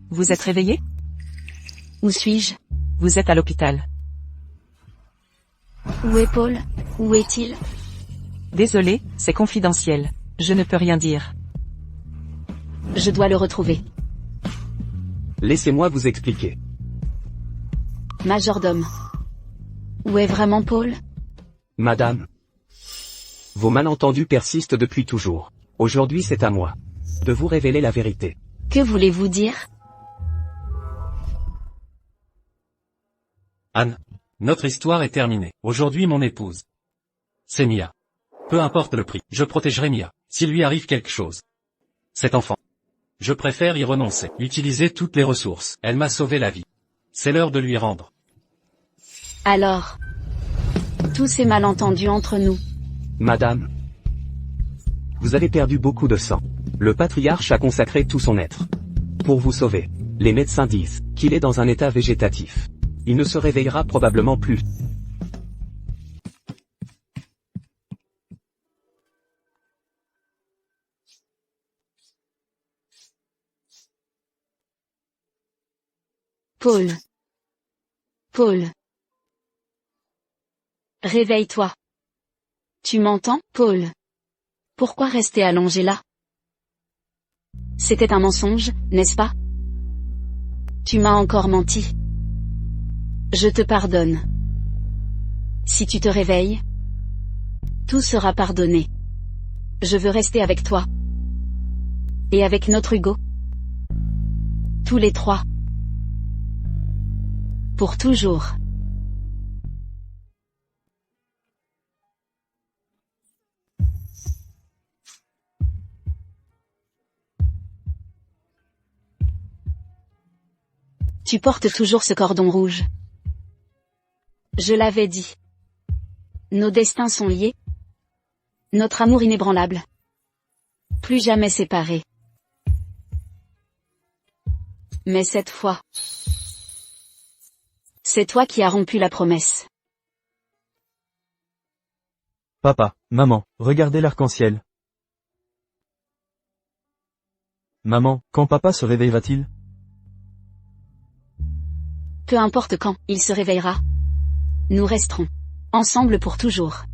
Vous êtes réveillé? Où suis-je? Vous êtes à l'hôpital. Où est Paul? Où est-il? Désolé, c'est confidentiel. Je ne peux rien dire. Je dois le retrouver. Laissez-moi vous expliquer. Majordome. Où est vraiment Paul? Madame. Vos malentendus persistent depuis toujours. Aujourd'hui c'est à moi de vous révéler la vérité. Que voulez-vous dire? Anne. Notre histoire est terminée. Aujourd'hui mon épouse. C'est Mia. Peu importe le prix, je protégerai Mia, s'il lui arrive quelque chose. Cet enfant. Je préfère y renoncer. Utiliser toutes les ressources. Elle m'a sauvé la vie. C'est l'heure de lui rendre. Alors, tous ces malentendus entre nous. Madame. Vous avez perdu beaucoup de sang. Le patriarche a consacré tout son être pour vous sauver. Les médecins disent qu'il est dans un état végétatif. Il ne se réveillera probablement plus. Paul. Paul. Réveille-toi. Tu m'entends, Paul? Pourquoi rester allongé là? C'était un mensonge, n'est-ce pas? Tu m'as encore menti. Je te pardonne. Si tu te réveilles, tout sera pardonné. Je veux rester avec toi. Et avec notre Hugo. Tous les trois. Pour toujours. Tu portes toujours ce cordon rouge. Je l'avais dit. Nos destins sont liés. Notre amour inébranlable. Plus jamais séparés. Mais cette fois, c'est toi qui as rompu la promesse. Papa, maman, regardez l'arc-en-ciel. Maman, quand papa se réveillera-t-il? Peu importe quand il se réveillera. Nous resterons ensemble pour toujours.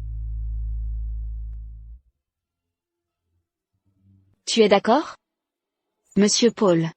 Tu es d'accord, Monsieur Paul?